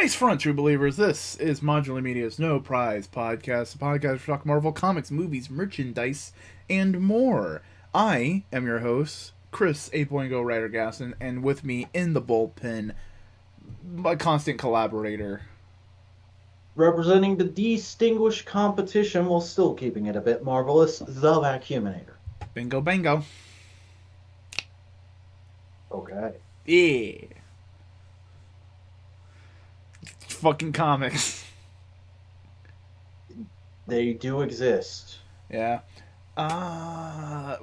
Nice front, true believers. This is Modular Media's No Prize Podcast, a podcast for talk Marvel comics, movies, merchandise, and more. I am your host, Chris 8.0 Writer Gaston, and with me in the bullpen, my constant collaborator. Representing the distinguished competition while still keeping it a bit marvelous, the Vacuuminator. Bingo, bango. Okay. Yeah. Fucking comics. They do exist. Yeah.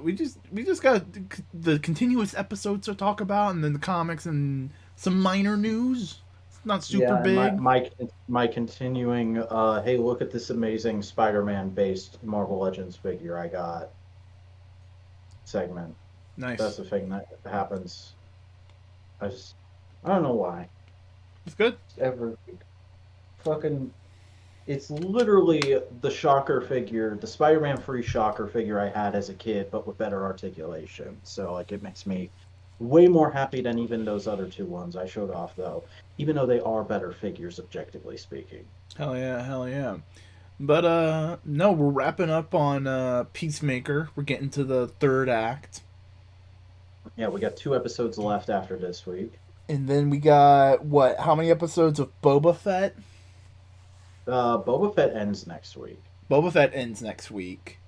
We just got the continuous episodes to talk about, and then the comics and some minor news. It's not super big. My continuing, hey, look at this amazing Spider-Man based Marvel Legends figure I got segment. Nice. That's the thing that happens. I don't know why. It's good. It's literally the Shocker figure, the Spider-Man free Shocker figure I had as a kid, but with better articulation. So, it makes me way more happy than even those other two ones I showed off, though. Even though they are better figures, objectively speaking. Hell yeah. But, no, we're wrapping up on Peacemaker. We're getting to the third act. Yeah, we got 2 episodes left after this week. And then we got, how many episodes of Boba Fett? Boba Fett ends next week. Boba Fett ends next week.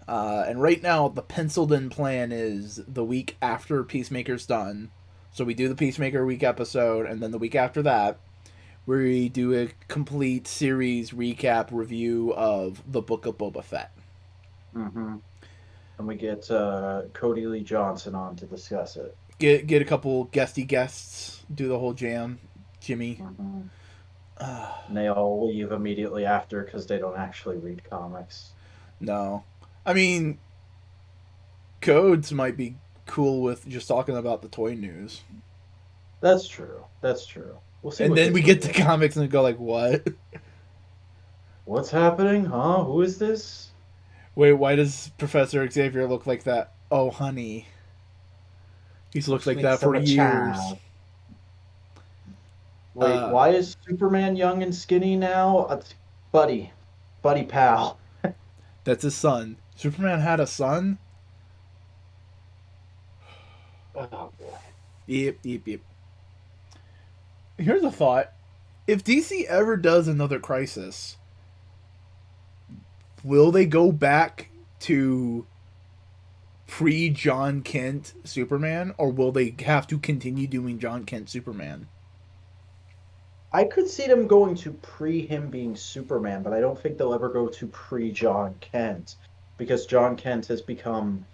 And right now, the penciled-in plan is the week after Peacemaker's done. So we do the Peacemaker week episode, and then the week after that, we do a complete series recap review of the Book of Boba Fett. Mm-hmm. And we get Cody Lee Johnson on to discuss it. Get a couple guests, do the whole jam. Jimmy. Mm-hmm. And they all leave immediately after because they don't actually read comics. No. I mean, Codes might be cool with just talking about the toy news. That's true. We'll see. And then we get to comics and go like, what? What's happening? Huh? Who is this? Wait, why does Professor Xavier look like that? Oh, honey. He's looked like that for years. Wait, why is Superman young and skinny now? Buddy pal. That's his son. Superman had a son? Oh, boy. Yep. Here's a thought. If DC ever does another Crisis, will they go back to pre-John Kent Superman, or will they have to continue doing John Kent Superman? I could see them going to him being Superman, but I don't think they'll ever go to John Kent, because John Kent has become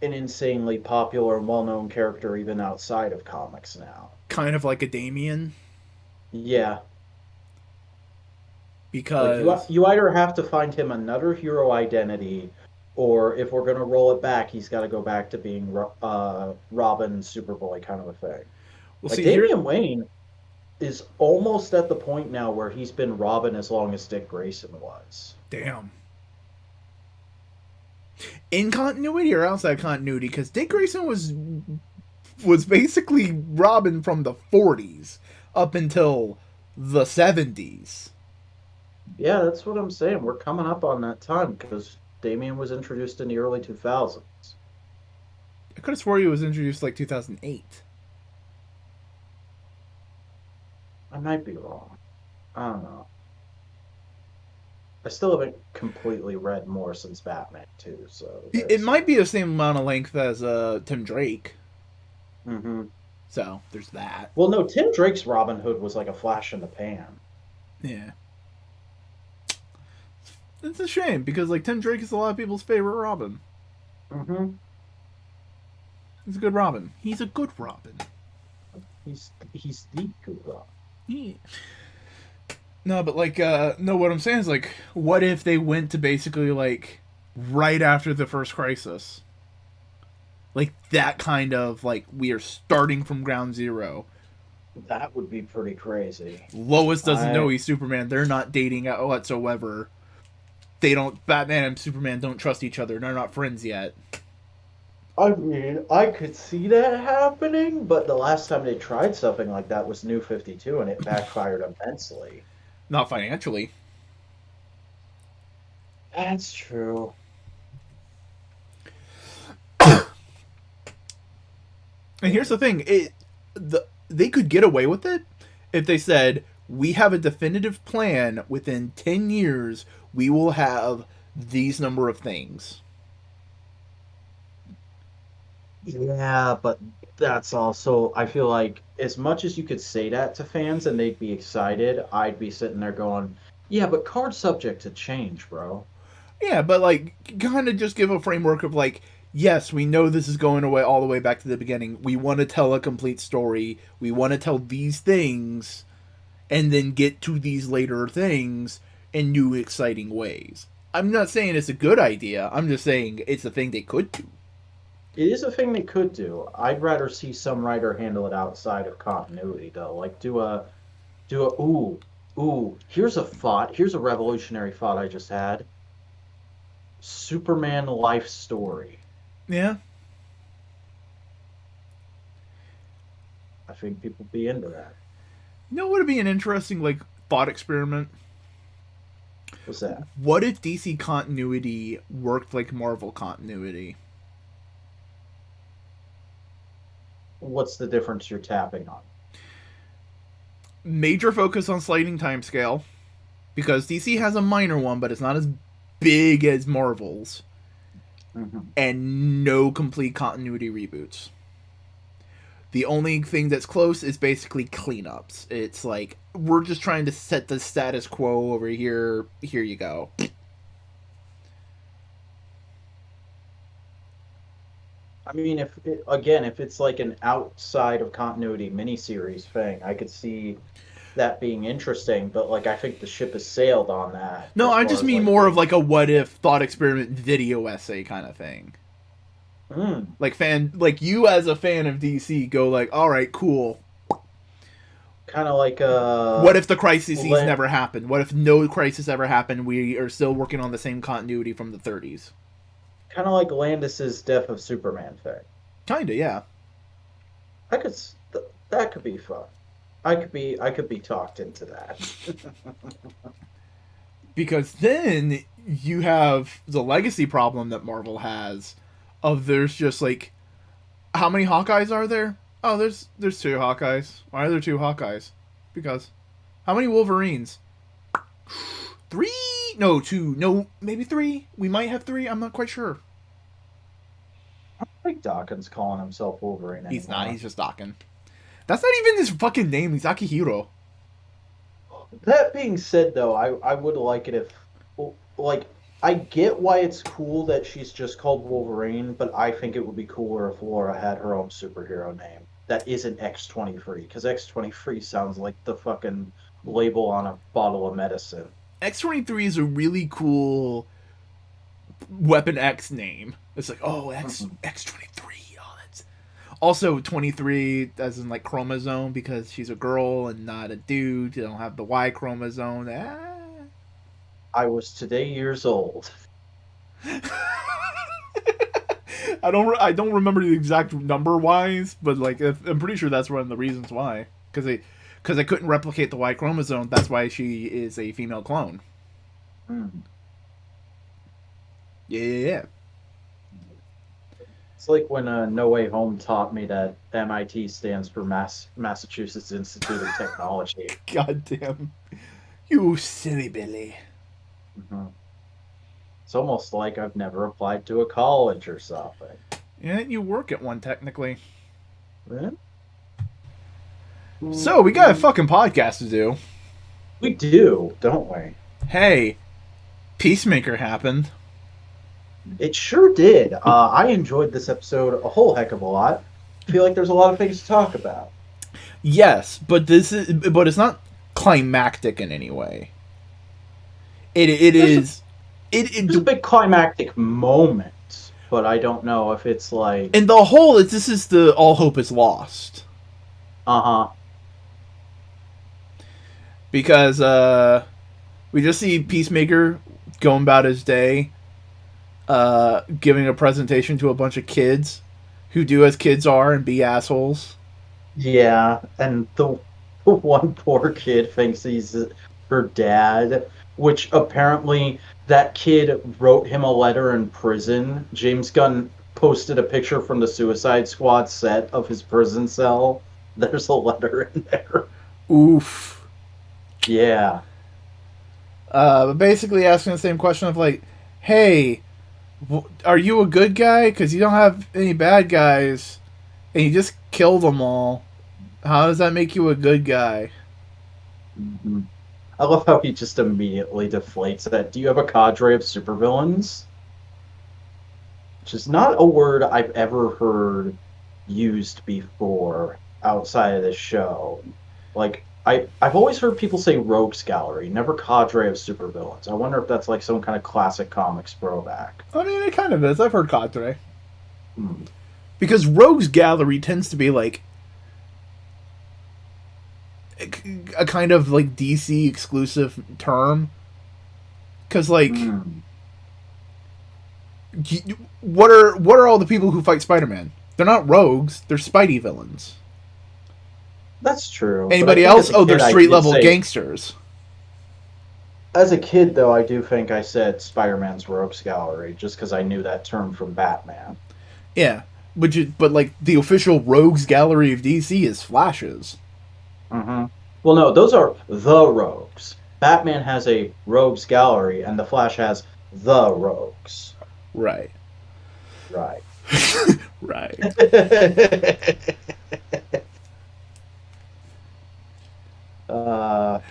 an insanely popular and well-known character even outside of comics now. Kind of like a Damian? Yeah. Because you either have to find him another hero identity, or if we're going to roll it back, he's got to go back to being Robin, Superboy kind of a thing. Well, Damian Wayne is almost at the point now where he's been Robin as long as Dick Grayson was. Damn. In continuity or outside continuity? Because Dick Grayson was basically Robin from the 40s up until the 70s. Yeah, that's what I'm saying. We're coming up on that time because Damian was introduced in the early 2000s. I could have swore he was introduced like 2008. I might be wrong. I don't know. I still haven't completely read Morrison's Batman, too, so... It might be the same amount of length as Tim Drake. Mm-hmm. So, there's that. Well, no, Tim Drake's Robin Hood was like a flash in the pan. Yeah. It's a shame, because, Tim Drake is a lot of people's favorite Robin. Mm-hmm. He's a good Robin. He's a good Robin. He's the good Robin. Yeah. No, but no, what I'm saying is what if they went to basically right after the first Crisis? That kind of we are starting from ground zero. That would be pretty crazy. Lois doesn't know he's Superman. They're not dating I mean, I could see that happening, but the last time they tried something like that was New 52, and it backfired immensely. Not financially. That's true. And here's the thing: they could get away with it if they said, "We have a definitive plan. Within 10 years, we will have these number of things." Yeah, but that's also, I feel like, as much as you could say that to fans and they'd be excited, I'd be sitting there going, yeah, but card's subject to change, bro. Yeah, but like, kind of just give a framework of like, yes, we know this is going away all the way back to the beginning. We want to tell a complete story. We want to tell these things, and then get to these later things in new, exciting ways. I'm not saying it's a good idea. I'm just saying it's a thing they could do. It is a thing they could do. I'd rather see some writer handle it outside of continuity, though. Like, here's a thought. Here's a revolutionary thought I just had. Superman life story. Yeah. I think people be into that. You know what would be an interesting like thought experiment? What's that? What if DC continuity worked like Marvel continuity? What's the difference you're tapping on? Major focus on sliding timescale, because DC has a minor one, but it's not as big as Marvel's, and no complete continuity reboots. The only thing that's close is basically cleanups. It's like, we're just trying to set the status quo over here. Here you go. I mean, if it's like an outside of continuity miniseries thing, I could see that being interesting. But like, I think the ship has sailed on that. No, I just mean more of like a what if thought experiment video essay kind of thing. Like you as a fan of DC go like, all right, cool. Kind of like what if the crises never happened? What if no crisis ever happened? We are still working on the same continuity from the 30s. Kind of like Landis's Death of Superman thing. Kinda, yeah. That could be fun. I could be talked into that. Because then you have the legacy problem that Marvel has of there's just like, how many Hawkeyes are there? Oh, there's 2 Hawkeyes. Why are there 2 Hawkeyes? Because how many Wolverines? 3? No, 2. No, maybe 3. We might have 3. I'm not quite sure. I think Dawkins calling himself Wolverine anymore. He's not. He's just Dawkins. That's not even his fucking name. He's Akihiro. That being said, though, I would like it if, like, I get why it's cool that she's just called Wolverine, but I think it would be cooler if Laura had her own superhero name that isn't X-23, because X-23 sounds like the fucking label on a bottle of medicine. X-23 is a really cool Weapon X name. It's like, oh, X-23. Oh, that's also 23 as in like chromosome, because she's a girl and not a dude. They don't have the Y chromosome. I was today years old. I don't remember the exact number wise, but like I'm pretty sure that's one of the reasons why. Because they couldn't replicate the Y chromosome. That's why she is a female clone. Yeah. It's like when No Way Home taught me that MIT stands for Massachusetts Institute of Technology. God damn. You silly Billy. It's almost like I've never applied to a college or something. Yeah, you work at one technically. Yeah. So we got a fucking podcast to do. We do, don't we? Hey, Peacemaker happened. It sure did. I enjoyed this episode a whole heck of a lot. I feel like there's a lot of things to talk about. Yes, but it's not climactic in any way. It's a big climactic moment, but I don't know if it's like. And the whole this is the all hope is lost. Because we just see Peacemaker going about his day, giving a presentation to a bunch of kids who do as kids are and be assholes. Yeah, and the one poor kid thinks he's her dad, which apparently that kid wrote him a letter in prison. James Gunn posted a picture from the Suicide Squad set of his prison cell. There's a letter in there. Oof. Yeah. But basically asking the same question of like, hey, are you a good guy? Because you don't have any bad guys, and you just killed them all. How does that make you a good guy? Mhm. I love how he just immediately deflates that. Do you have a cadre of supervillains? Which is not a word I've ever heard used before outside of this show. Like, I've always heard people say rogues gallery, never cadre of supervillains. I wonder if that's like some kind of classic comics throwback. I mean, it kind of is. I've heard cadre. Hmm. Because rogues gallery tends to be like a kind of like DC exclusive term. Because like, what are all the people who fight Spider-Man? They're not rogues. They're Spidey villains. That's true. Anybody else? Oh, they're street level gangsters. As a kid, though, I do think I said Spider-Man's rogues gallery just because I knew that term from Batman. Yeah, but like the official rogues gallery of DC is Flash's. Mm-hmm. Well, no, those are the rogues. Batman has a rogues gallery, and the Flash has the rogues. Right. Right. Right.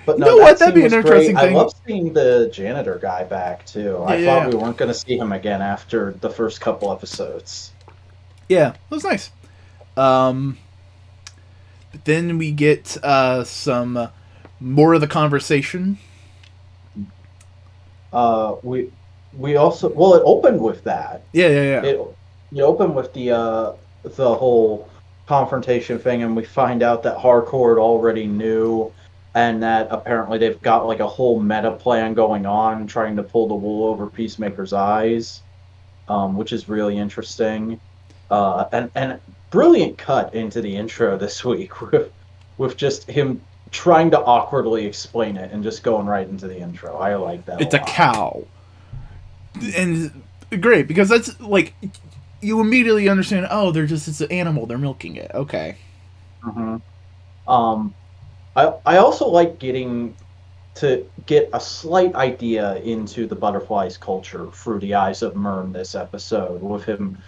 But you no, know what? That'd be an interesting thing. thing. I love seeing the janitor guy back too. I thought we weren't going to see him again after the first couple episodes. Yeah, it was nice. But then we get some more of the conversation. We also it opened with that. Yeah. It opened with the whole confrontation thing, and we find out that Harcourt already knew, and that apparently they've got like a whole meta plan going on, trying to pull the wool over Peacemaker's eyes, which is really interesting. And brilliant cut into the intro this week with just him trying to awkwardly explain it and just going right into the intro. I like that. It's a cow, and great because that's like you immediately understand. Oh, it's an animal. They're milking it. Okay. Mm-hmm. I also like getting to get a slight idea into the butterflies culture through the eyes of Myrn this episode, with him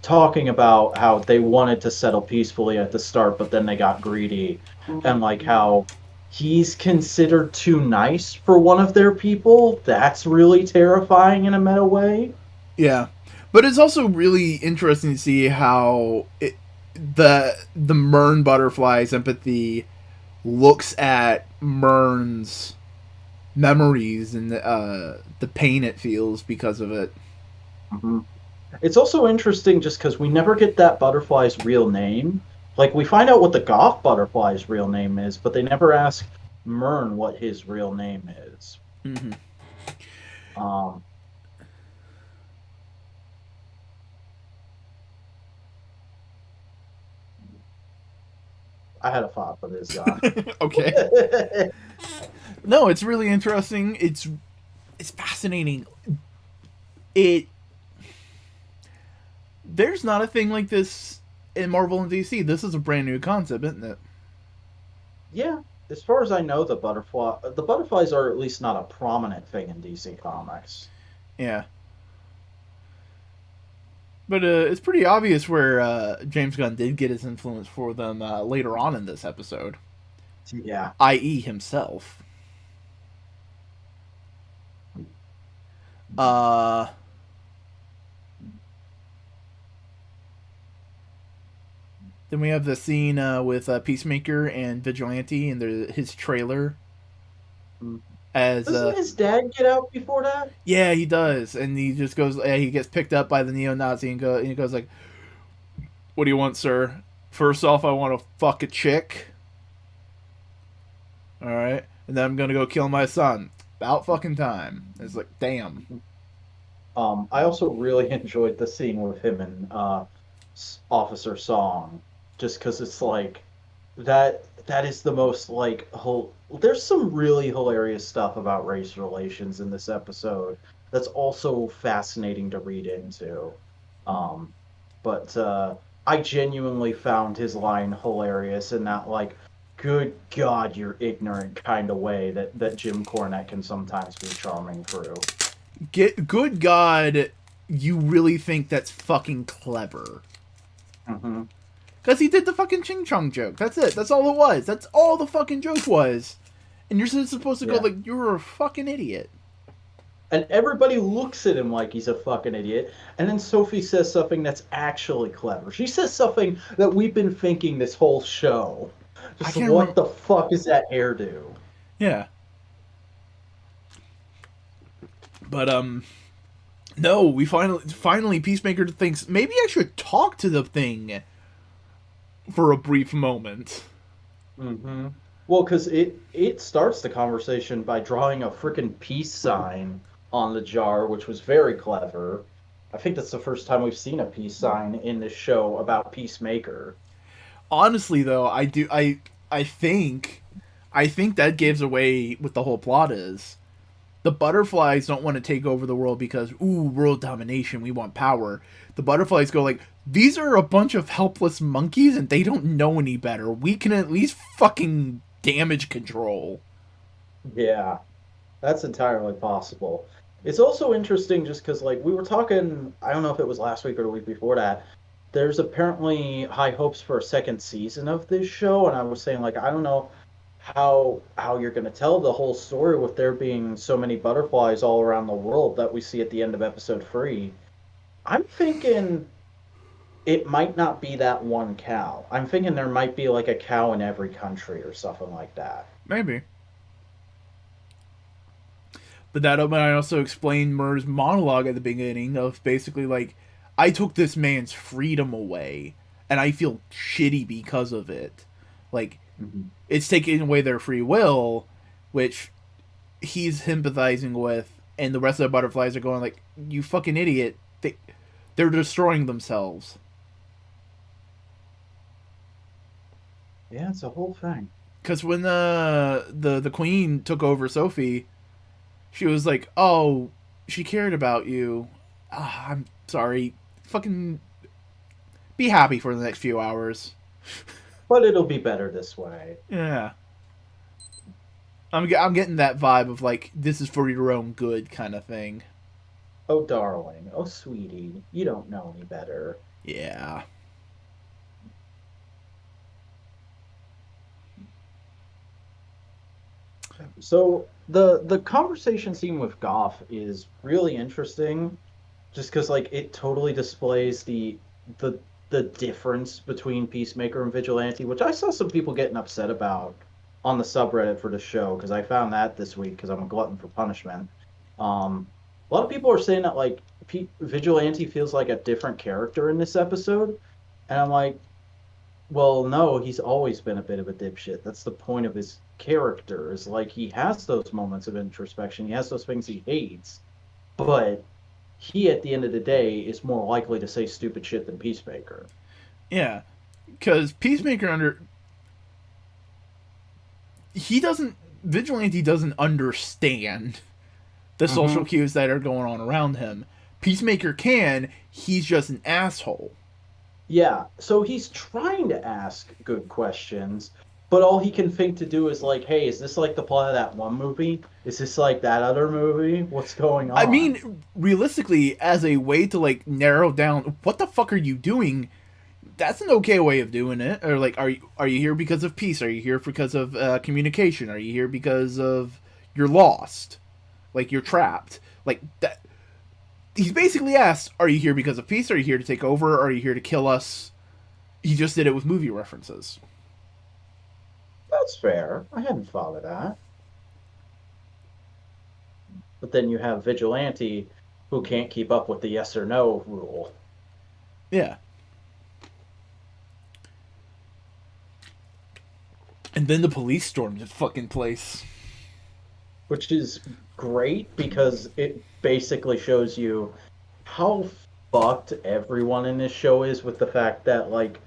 talking about how they wanted to settle peacefully at the start, but then they got greedy, and like how he's considered too nice for one of their people. That's really terrifying in a meta way. Yeah, but it's also really interesting to see how the Myrn butterfly's empathy looks at Myrn's memories and the pain it feels because of it. Mm-hmm. It's also interesting just because we never get that butterfly's real name. Like, we find out what the Goth butterfly's real name is, but they never ask Myrn what his real name is. Mm-hmm. I had a thought for this guy. Okay. No, it's really interesting. It's fascinating. There's not a thing like this in Marvel and DC. This is a brand new concept, isn't it? Yeah, as far as I know, the butterflies are at least not a prominent thing in DC Comics. Yeah. But it's pretty obvious where James Gunn did get his influence for them later on in this episode. Yeah. I.e. himself. Then we have the scene with Peacemaker and Vigilante and his trailer. Doesn't his dad get out before that? Yeah, he does, and he just goes. He gets picked up by the neo-Nazi and he goes like, "What do you want, sir? First off, I want to fuck a chick. All right, and then I'm gonna go kill my son. About fucking time." It's like, damn. I also really enjoyed the scene with him and Officer Song, just because it's like that is the most like there's some really hilarious stuff about race relations in this episode that's also fascinating to read into. Um, but I genuinely found his line hilarious in that like, good God, you're ignorant kind of way that Jim Cornette can sometimes be charming through. Good God, you really think that's fucking clever? Hmm. Because he did the fucking ching chong joke. That's it. That's all it was. That's all the fucking joke was. And you're supposed to go Yeah. like, you're a fucking idiot. And everybody looks at him like he's a fucking idiot. And then Sophie says something that's actually clever. She says something that we've been thinking this whole show. I Just can't what remember. the fuck is that hairdo? Yeah. But, no, we finally Peacemaker thinks, maybe I should talk to the thing for a brief moment. Mm-hmm. Well, because it starts the conversation by drawing a freaking peace sign on the jar, which was very clever. I think that's the first time we've seen a peace sign in this show about Peacemaker. Honestly, though, I think, that gives away what the whole plot is. The butterflies don't want to take over the world because, ooh, world domination, we want power. The butterflies go like, these are a bunch of helpless monkeys and they don't know any better. We can at least fucking damage control. Yeah, that's entirely possible. It's also interesting just because, like, we were talking, I don't know if it was last week or the week before that. There's apparently high hopes for a second season of this show, and I was saying, like, I don't know how you're going to tell the whole story with there being so many butterflies all around the world that we see at the end of episode 3. I'm thinking it might not be that one cow. I'm thinking there might be like a cow in every country or something like that. Maybe. But that I also explained Murr's monologue at the beginning of basically like, I took this man's freedom away, and I feel shitty because of it. Like, Mhm. it's taking away their free will, which he's sympathizing with, and the rest of the butterflies are going like, "You fucking idiot! They're destroying themselves." Yeah, it's a whole thing. Because when the queen took over Sophie, she was like, "Oh, she cared about you. Ah, I'm sorry. Fucking be happy for the next few hours." But it'll be better this way. Yeah, I'm getting that vibe of like, this is for your own good kind of thing. Oh, darling. Oh, sweetie. You don't know any better. Yeah. So the conversation scene with Goff is really interesting, just because like it totally displays the the difference between Peacemaker and Vigilante, which I saw some people getting upset about on the subreddit for the show, because I found that this week because I'm a glutton for punishment. A lot of people are saying that like Vigilante feels like a different character in this episode, and I'm like, well, no, he's always been a bit of a dipshit. That's the point of his character. Is like he has those moments of introspection. He has those things he hates, but he, at the end of the day, is more likely to say stupid shit than Peacemaker. Yeah. Because Peacemaker he doesn't, Vigilante doesn't understand the social cues that are going on around him. Peacemaker can, he's just an asshole. Yeah, so he's trying to ask good questions, but all he can think to do is like, hey, is this like the plot of that one movie? Is this like that other movie? What's going I on? mean, realistically, as a way to like narrow down what the fuck are you doing, that's an okay way of doing it. Or like, are you here because of peace? Are you here because of communication? Are you here because of you're lost, like you're trapped? Like that. He's basically asked, "Are you here because of peace? Are you here to take over? Are you here to kill us?" He just did it with movie references. That's fair. I hadn't thought of that. But then you have Vigilante who can't keep up with the yes or no rule. Yeah. And then the police stormed the fucking place. Which is great because it basically shows you how fucked everyone in this show is with the fact that, like,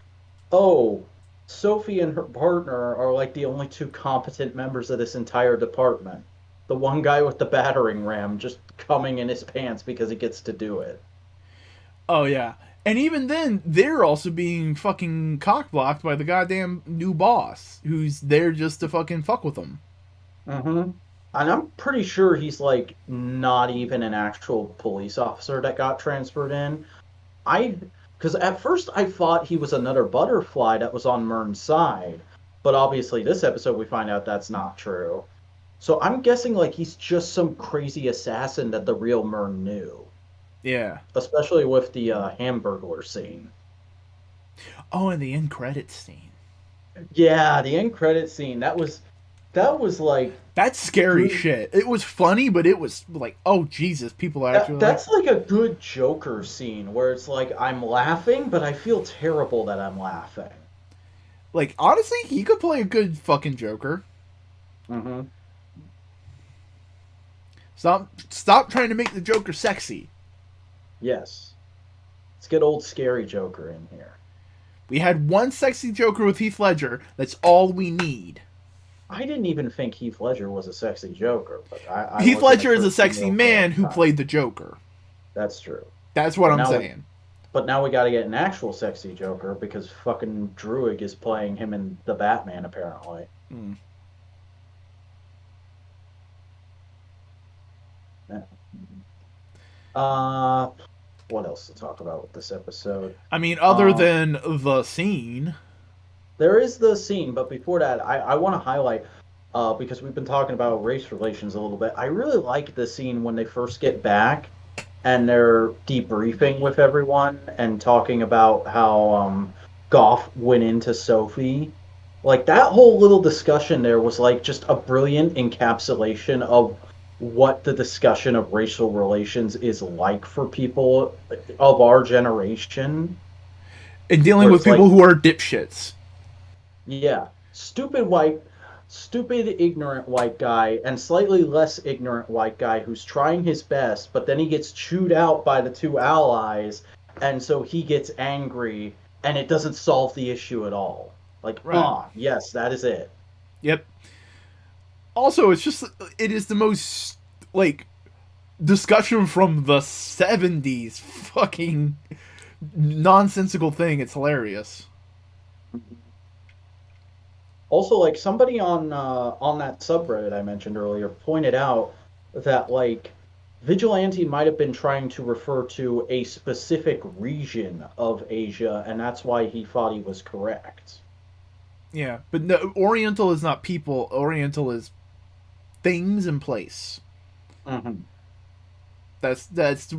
oh, Sophie and her partner are like the only two competent members of this entire department. The one guy with the battering ram just coming in his pants because he gets to do it. Oh yeah. And even then, they're also being fucking cockblocked by the goddamn new boss, who's there just to fucking fuck with them. Mm-hmm. And I'm pretty sure he's like not even an actual police officer that got transferred in. I, because at first I thought he was another butterfly that was on Murn's side, but obviously this episode we find out that's not true. So I'm guessing like he's just some crazy assassin that the real Murn knew, Yeah. especially with the Hamburglar scene. Oh, and the end credits scene. Yeah, the end credit scene that was like That's scary good. shit. It was funny, but it was like, oh Jesus, people are actually That's like a good Joker scene where it's like I'm laughing, but I feel terrible that I'm laughing. like honestly, he could play a good fucking Joker. Mm-hmm. Stop trying to make the Joker sexy. Yes. Let's get old scary Joker in here. We had one sexy Joker with Heath Ledger. That's all we need. I didn't even think Heath Ledger was a sexy Joker, but I Heath wasn't Ledger is a first sexy female man who time. played the Joker. That's true. That's what But I'm now saying. But now we got to get an actual sexy Joker because fucking Druig is playing him in the Batman apparently. Hmm. Yeah. What else to talk about with this episode? I mean, other than the scene. There is the scene, but before that, I want to highlight, because we've been talking about race relations a little bit. I really like the scene when they first get back and they're debriefing with everyone and talking about how Goff went into Sophie. Like, that whole little discussion there was like just a brilliant encapsulation of what the discussion of racial relations is like for people of our generation. And dealing Where with it's like, people who are dipshits. yeah, stupid, ignorant white guy, and slightly less ignorant white guy who's trying his best, but then he gets chewed out by the two allies, and so he gets angry, and it doesn't solve the issue at all. Like, Right. yes, that is it. Yep. Also, it is the most, like, discussion from the 70s fucking nonsensical thing. It's hilarious. Also, like somebody on that subreddit I mentioned earlier pointed out that like Vigilante might have been trying to refer to a specific region of Asia, and that's why he thought he was correct. Yeah, but no, Oriental is not people. Oriental is things in place. Mm-hmm. That's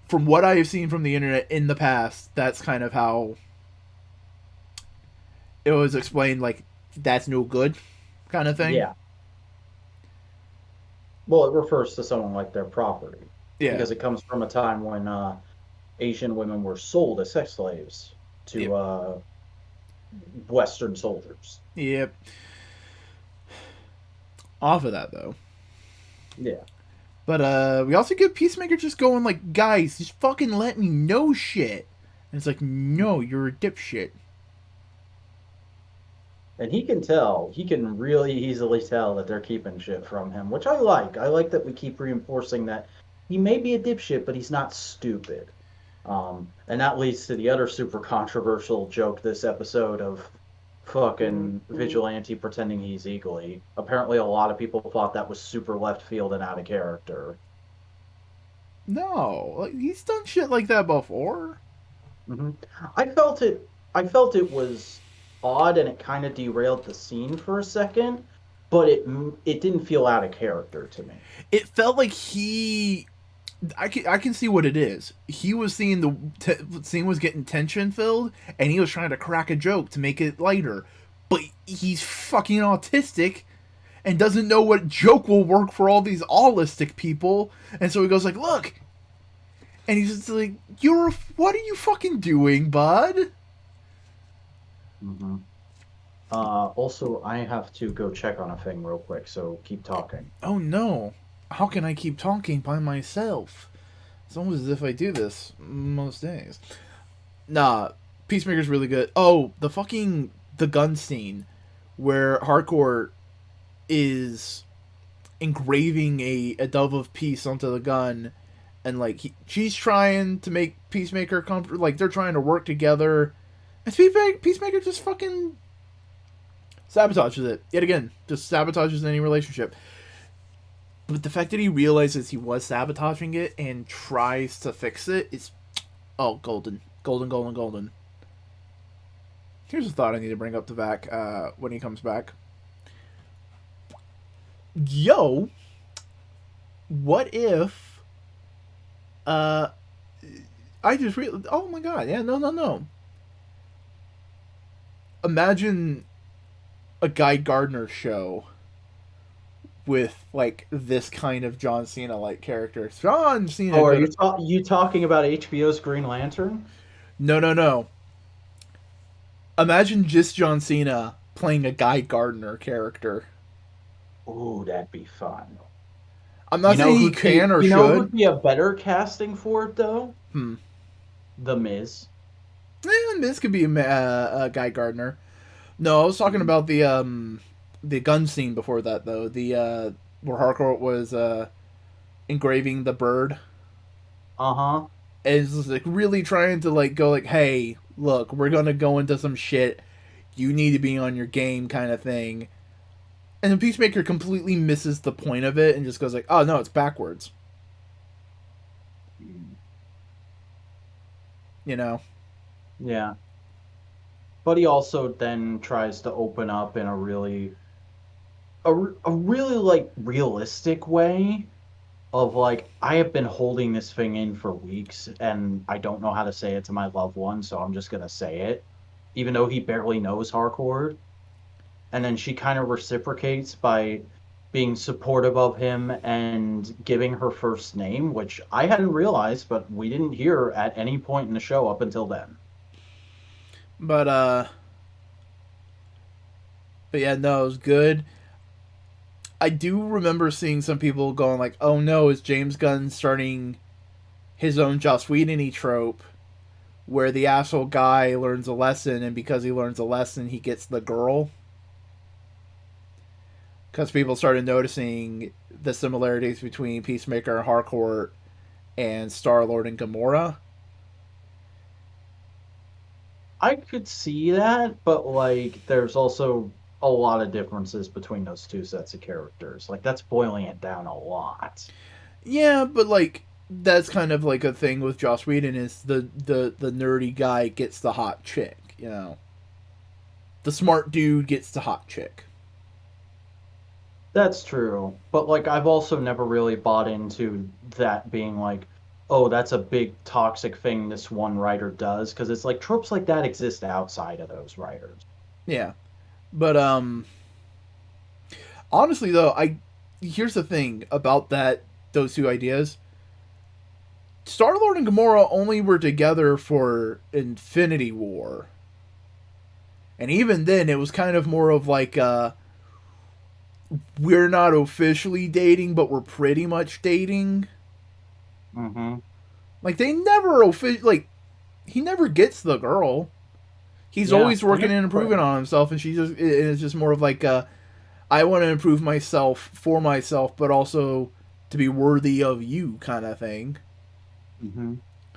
from what I have seen from the internet in the past. That's kind of how it was explained. Like that's no good, kind of thing. Yeah. Well, it refers to someone like their property Yeah. because it comes from a time when Asian women were sold as sex slaves to Yep. Western soldiers. Yep. Off of that though. Yeah. But we also get Peacemaker just going like, guys, just fucking let me know shit. And it's like, no, you're a dipshit. And he can tell, he can really easily tell that they're keeping shit from him, which I like. I like that we keep reinforcing that he may be a dipshit, but he's not stupid. And that leads to the other super controversial joke this episode of fucking Vigilante pretending he's Eagly. Apparently, a lot of people thought that was super left field and out of character. No, like, he's done shit like that before. Hmm. I felt it. I felt it was odd, and it kind of derailed the scene for a second, but it didn't feel out of character to me. It felt like I can see what it is. He was seeing the scene was getting tension filled, and he was trying to crack a joke to make it lighter. But he's fucking autistic, and doesn't know what joke will work for all these allistic people. And so he goes like, "Look," and he's just like, what are you fucking doing, bud?" Mm-hmm. Also, I have to go check on a thing real quick, so keep talking. Oh no! How can I keep talking by myself? It's almost as if I do this most days. Nah, Peacemaker's really good. Oh, the gun scene where Hardcore is engraving a dove of peace onto the gun, and like she's trying to make Peacemaker comfort. Like they're trying to work together, and Peacemaker just fucking sabotages it yet again. Just sabotages any relationship. But the fact that he realizes he was sabotaging it and tries to fix it is, oh, golden, golden, golden, golden. Here's a thought I need to bring up to Vac when he comes back. Yo, what if I just oh my god, yeah, no. Imagine a Guy Gardner show with like this kind of John Cena like character. John Cena. Oh, are you talking about HBO's Green Lantern? No. Imagine just John Cena playing a Guy Gardner character. Ooh, that'd be fun. I'm not saying he can or should. You know who'd be a better casting for it though? The Miz. Miz could be a Guy Gardner. No, I was talking about the gun scene before that though. The where Harcourt was engraving the bird. And it's like really trying to like go like, hey, look, we're gonna go into some shit. You need to be on your game, kind of thing. And the Peacemaker completely misses the point of it and just goes like, oh no, it's backwards. You know? Yeah. But he also then tries to open up in a really like realistic way of like, I have been holding this thing in for weeks and I don't know how to say it to my loved one, so I'm just gonna say it. Even though he barely knows Harcourt. And then she kind of reciprocates by being supportive of him and giving her first name, which I hadn't realized, but we didn't hear at any point in the show up until then. But yeah, no, it was good. I do remember seeing some people going like, oh no, is James Gunn starting his own Joss Whedon-y trope where the asshole guy learns a lesson, and because he learns a lesson, he gets the girl? Because people started noticing the similarities between Peacemaker and Harcourt and Star-Lord and Gamora. I could see that, but like there's also a lot of differences between those two sets of characters. Like that's boiling it down a lot. Yeah, but like that's kind of like a thing with Joss Whedon is the nerdy guy gets the hot chick, you know. The smart dude gets the hot chick. That's true. But like I've also never really bought into that being like, oh, that's a big toxic thing this one writer does, because it's like tropes like that exist outside of those writers. Yeah. But honestly though, here's the thing about those two ideas. Star-Lord and Gamora only were together for Infinity War. And even then it was kind of more of like we're not officially dating, but we're pretty much dating. Like they never he never gets the girl. He's always working and improving on himself, and it's just more of like I want to improve myself for myself, but also to be worthy of you kind of thing.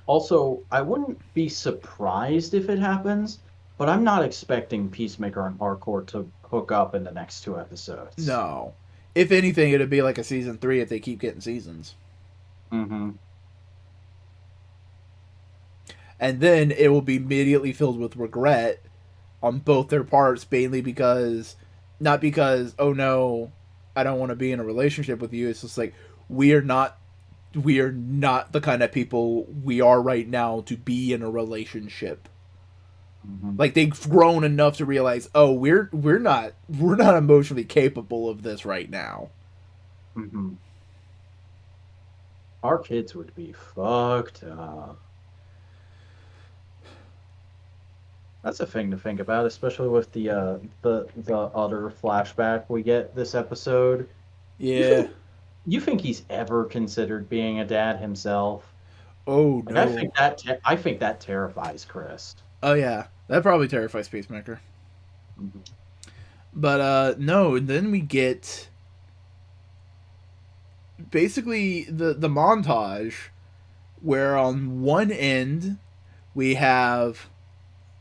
Also, I wouldn't be surprised if it happens, but I'm not expecting Peacemaker and Harcourt to hook up in the next 2 episodes. No. If anything, it'd be like a season 3 if they keep getting seasons. And then it will be immediately filled with regret on both their parts, mainly because, not because, oh no, I don't want to be in a relationship with you. It's just like, we are not the kind of people we are right now to be in a relationship. Like they've grown enough to realize, oh, we're not emotionally capable of this right now. Our kids would be fucked up. That's a thing to think about, especially with the other flashback we get this episode. Yeah. You think he's ever considered being a dad himself? Oh Like I no. think that I think that terrifies Chris. Oh yeah, that probably terrifies Peacemaker. Mhm. But no, and then we get basically the montage where on one end we have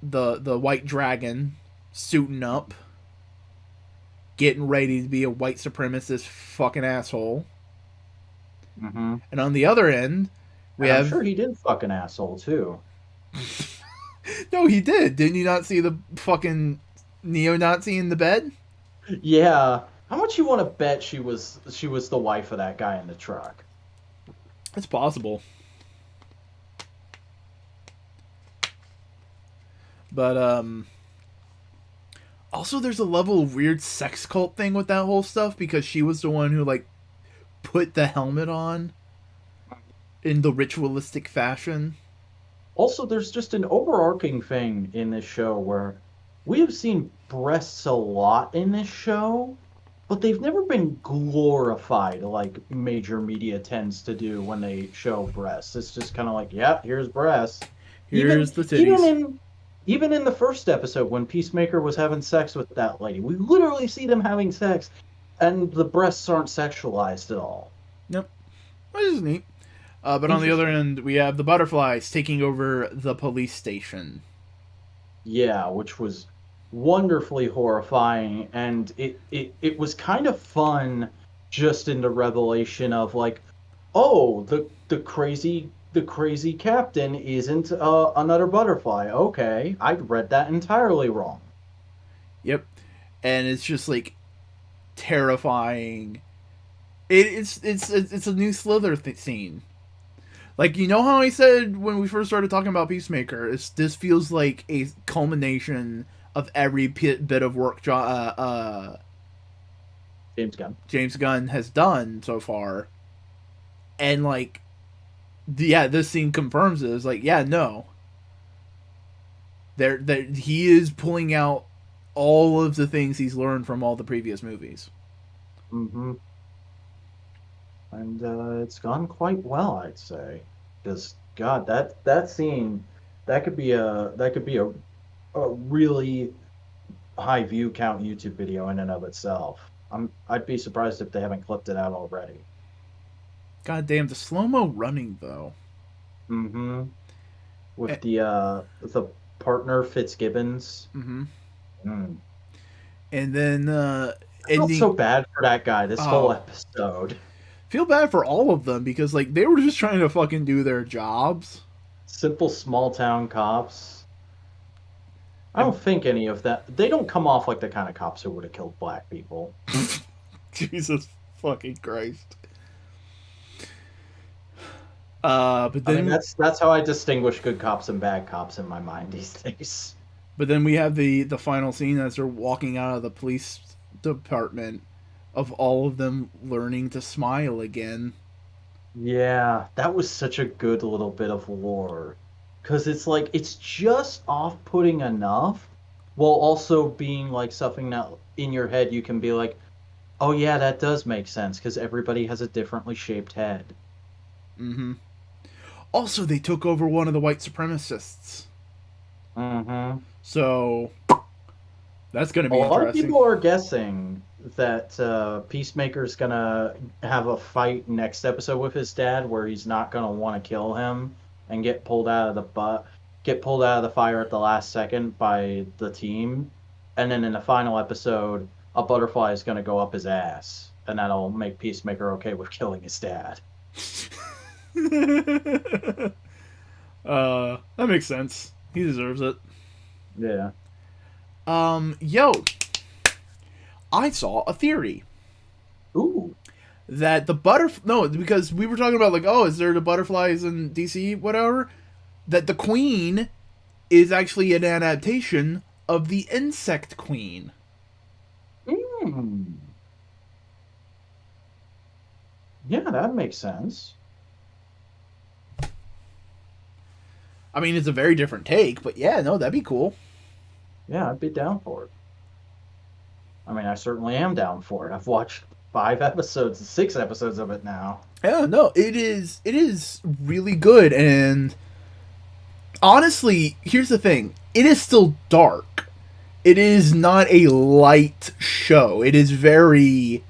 the white dragon suiting up, getting ready to be a white supremacist fucking asshole. Mm-hmm. And on the other end, we And I'm have sure he did fuck an asshole too. no, he did. Didn't you not see the fucking neo-Nazi in the bed? Yeah. How much you want to bet she was the wife of that guy in the truck? It's possible. But also there's a level of weird sex cult thing with that whole stuff because she was the one who like put the helmet on in the ritualistic fashion. Also, there's just an overarching thing in this show where we have seen breasts a lot in this show, but they've never been glorified like major media tends to do when they show breasts. It's just kind of like, yeah, here's breasts. Even Here's the even titties. in the first episode when Peacemaker was having sex with that lady, we literally see them having sex, and the breasts aren't sexualized at all. Yep. Which is neat. But on the other Interesting. end, we have the butterflies taking over the police station. Yeah, which was wonderfully horrifying, and it was kind of fun just in the revelation of like, oh, the crazy captain isn't another butterfly. Okay, I'd read that entirely wrong. Yep. And it's just like terrifying. It's a new Slither scene. Like, you know how I said when we first started talking about Peacemaker, this feels like a culmination of every bit of work James Gunn. James Gunn has done so far, and like, yeah, this scene confirms it. It's like, yeah, no, there he is pulling out all of the things he's learned from all the previous movies. Hmm. And it's gone quite well, I'd say. Because God, that scene, that could be a really high view count YouTube video in and of itself. I'd be surprised if they haven't clipped it out already. God damn, the slow mo running though. Hmm. Eh, With the partner Fitzgibbons. mm-hmm. Mm. And then I felt ending. so bad for that guy this whole Oh, episode. feel bad for all of them because like they were just trying to fucking do their jobs. Simple small town cops. I And don't think any of that. They don't come off like the kind of cops who would have killed black people. Jesus fucking Christ. But I mean, then that's how I distinguish good cops and bad cops in my mind these days. we have the final scene as they're walking out of the police department of all of them learning to smile again. Yeah, that was such a good little bit of lore. Because it's like, it's just off-putting enough while also being like something that in your head you can be like, oh yeah, that does make sense because everybody has a differently shaped head. Mm-hmm. Also, they took over one of the white supremacists, Mm-hmm. so that's going to A be lot of interesting. people are guessing that Peacemaker's gonna have a fight next episode with his dad, where he's not gonna want to kill him and get pulled out of the fire at the last second by the team, and then in the final episode, a butterfly is gonna go up his ass, and that'll make Peacemaker okay with killing his dad. That makes sense. He deserves it. Yeah. Yo, I saw a theory Ooh. that the no, because we were talking about like, oh, is there the butterflies in DC, whatever? That the queen is actually an adaptation of the insect queen. Mm. Yeah, that makes sense. I mean, it's a very different take, but yeah, no, that'd be cool. Yeah, I'd be down for it. I mean, I certainly am down for it. I've watched 5 episodes, 6 episodes of it now. Yeah, no, it is really good, and honestly, here's the thing. It is still dark. It is not a light show. It is very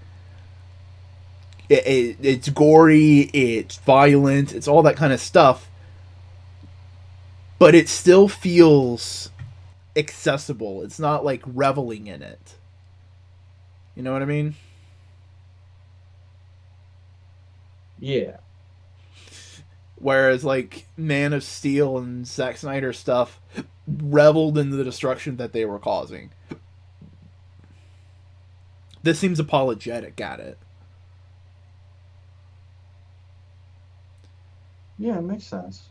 it's gory, it's violent, it's all that kind of stuff, but it still feels accessible. It's not like reveling in it. You know what I mean? Yeah. Whereas like Man of Steel and Zack Snyder stuff reveled in the destruction that they were causing. This seems apologetic at it. Yeah, it makes sense.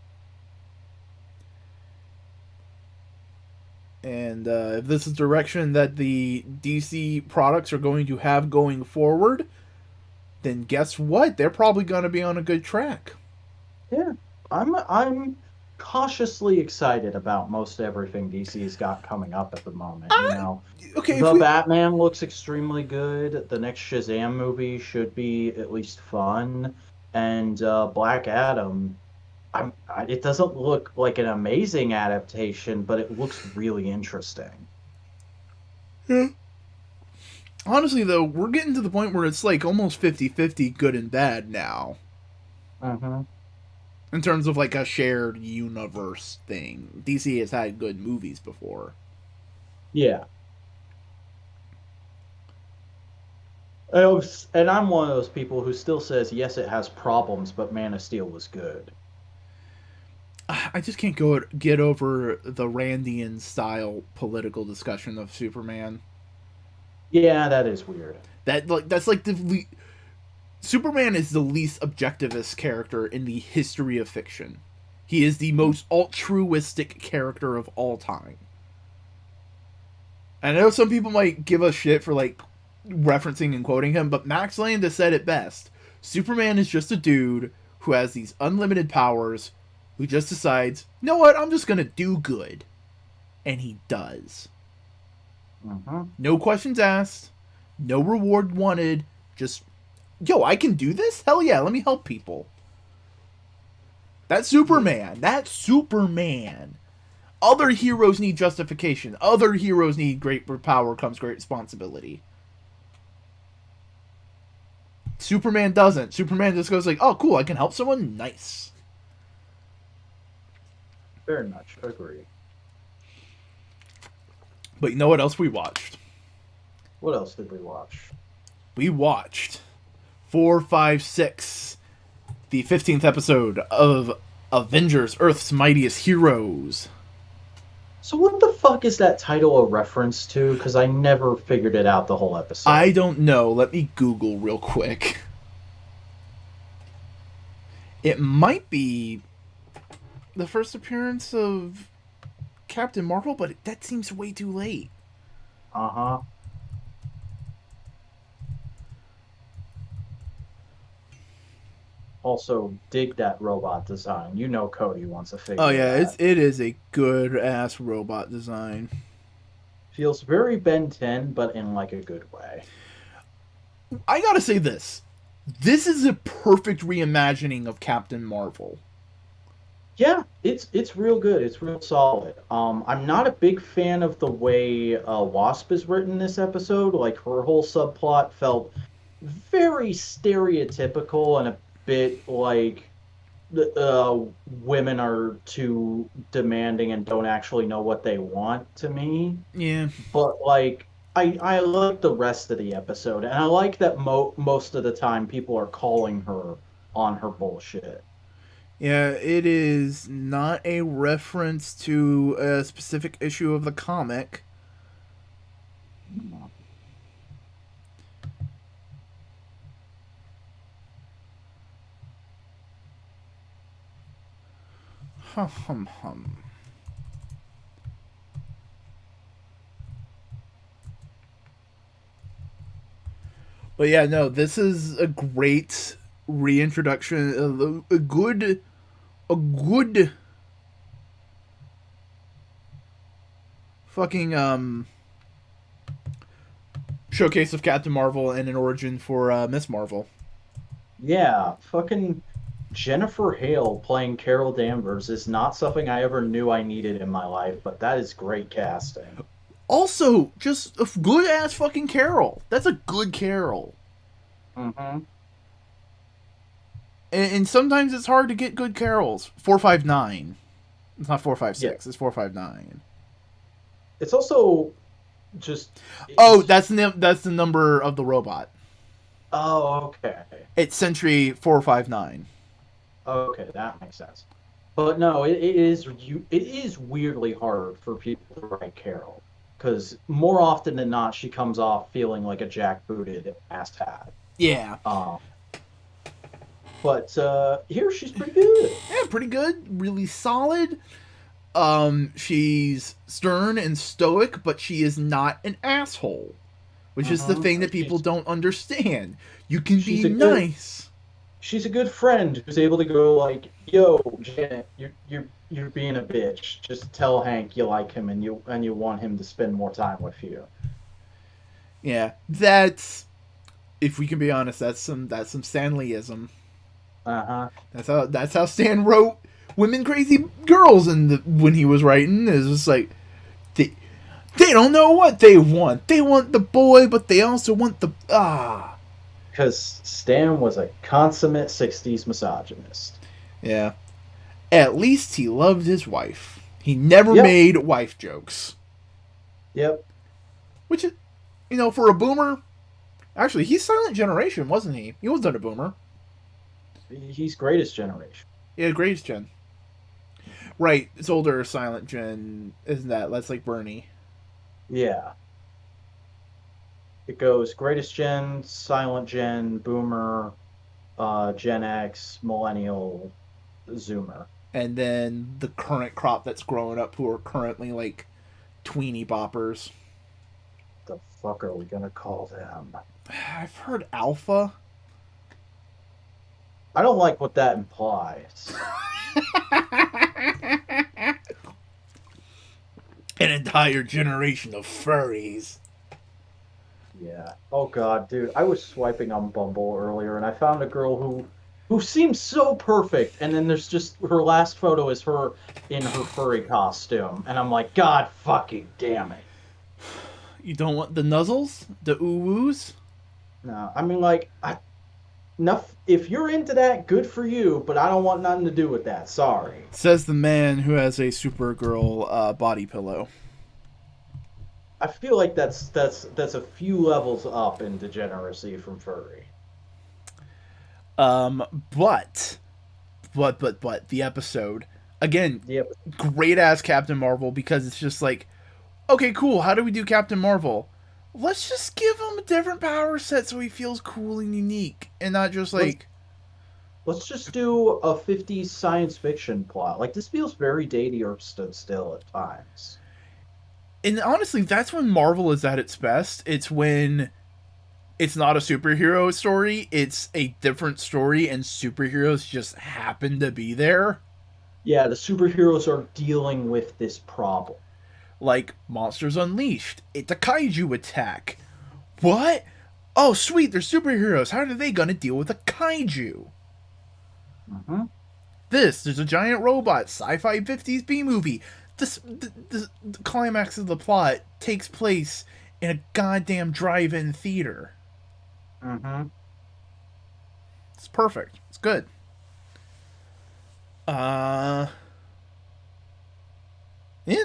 And if this is the direction that the DC products are going to have going forward, then guess what? They're probably going to be on a good track. Yeah. I'm cautiously excited about most everything DC's got coming up at the moment, you know. Okay, if The we Batman looks extremely good. The next Shazam movie should be at least fun. And Black Adam, it doesn't look like an amazing adaptation, but it looks really interesting. yeah. Honestly though, we're getting to the point where it's like almost 50-50 good and bad now. Mm-hmm. In terms of like a shared universe thing. DC has had good movies before. Yeah. And I'm one of those people who still says, yes, it has problems, but Man of Steel was good. I just can't get over the Randian style political discussion of Superman. Yeah, that is weird. That's like Superman is the least objectivist character in the history of fiction. He is the most altruistic character of all time. I know some people might give us shit for like referencing and quoting him, but Max Landis said it best. Superman is just a dude who has these unlimited powers who just decides, you know what, I'm just gonna do good. And he does. Mm-hmm. No questions asked, no reward wanted, just, yo, I can do this? Hell yeah, let me help people. That's Superman. That's Superman. Other heroes need justification. Other heroes need great power comes great responsibility. Superman doesn't. Superman just goes like, oh, cool, I can help someone? Nice. Very much agree. But you know what else we watched? What else did we watch? We watched 456, the 15th episode of Avengers Earth's Mightiest Heroes. So what the fuck is that title a reference to? Because I never figured it out the whole episode. I don't know. Let me Google real quick. It might be the first appearance of Captain Marvel, but that seems way too late. Uh-huh. Also, dig that robot design. You know Cody wants to figure Oh yeah, that. it is a good ass robot design. Feels very Ben 10, but in like a good way. I gotta say this. This is a perfect reimagining of Captain Marvel. Yeah, it's real good. It's real solid. I'm not a big fan of the way Wasp is written this episode. Like her whole subplot felt very stereotypical and a bit like women are too demanding and don't actually know what they want to me. Yeah. But like I like the rest of the episode, and I like that most of the time people are calling her on her bullshit. Yeah, it is not a reference to a specific issue of the comic. Hum hum hum. But yeah, no, this is a great reintroduction, a good fucking showcase of Captain Marvel and an origin for Miss Marvel. Yeah, fucking Jennifer Hale playing Carol Danvers is not something I ever knew I needed in my life, but that is great casting. Also, just a good ass fucking Carol. That's a good Carol. Mm-hmm. And sometimes it's hard to get good Carols. 459. It's not 456. Yeah. It's 459. It's also just. Oh, that's the number of the robot. Oh, okay. It's Century 459. Okay, that makes sense. But no, it is weirdly hard for people to write Carol because more often than not, she comes off feeling like a jackbooted asshat. Yeah. But here she's pretty good. Yeah, pretty good. Really solid. She's stern and stoic, but she is not an asshole. Which is the thing that people don't understand. You can be nice. She's a good friend who's able to go like, "Yo, Janet, you're being a bitch. Just tell Hank you like him and you want him to spend more time with you." Yeah, that's, if we can be honest, that's some Stanleyism. That's how Stan wrote Women Crazy Girls when he was writing. It's just like they don't know what they want. They want the boy, but they also want the Because Stan was a consummate 60s misogynist. Yeah. At least he loved his wife. He never made wife jokes. Yep. Which is, for a boomer, actually, he's Silent Generation, wasn't he? He wasn't a boomer. He's Greatest Generation. Yeah, Greatest Gen. Right, it's older Silent Gen, isn't that? That's like Bernie. Yeah. It goes Greatest Gen, Silent Gen, Boomer, Gen X, Millennial, Zoomer. And then the current crop that's growing up who are currently like tweeny boppers. The fuck are we gonna call them? I've heard Alpha. I don't like what that implies. An entire generation of furries. Yeah. Oh god, dude. I was swiping on Bumble earlier and I found a girl who seems so perfect, and then there's just her last photo is her in her furry costume, and I'm like, God fucking damn it. You don't want the nuzzles? The ooh-woos? No, I mean, like, if you're into that, good for you, but I don't want nothing to do with that. Sorry. Says the man who has a Supergirl body pillow. I feel like that's a few levels up in degeneracy from furry. But the episode again, great ass Captain Marvel, because it's just like, okay, cool. How do we do Captain Marvel? Let's just give him a different power set so he feels cool and unique, and not just like. Let's just do a 50s science fiction plot. Like, this feels very datey or stood still at times. And honestly, that's when Marvel is at its best. It's when it's not a superhero story, it's a different story, and superheroes just happen to be there. Yeah, the superheroes are dealing with this problem. Like Monsters Unleashed. It's a kaiju attack. What? Oh, sweet, they're superheroes. How are they gonna deal with a kaiju? Mm-hmm. There's a giant robot, sci-fi 50s B-movie. The climax of the plot takes place in a goddamn drive-in theater. Mm-hmm. It's perfect. It's good. Yeah,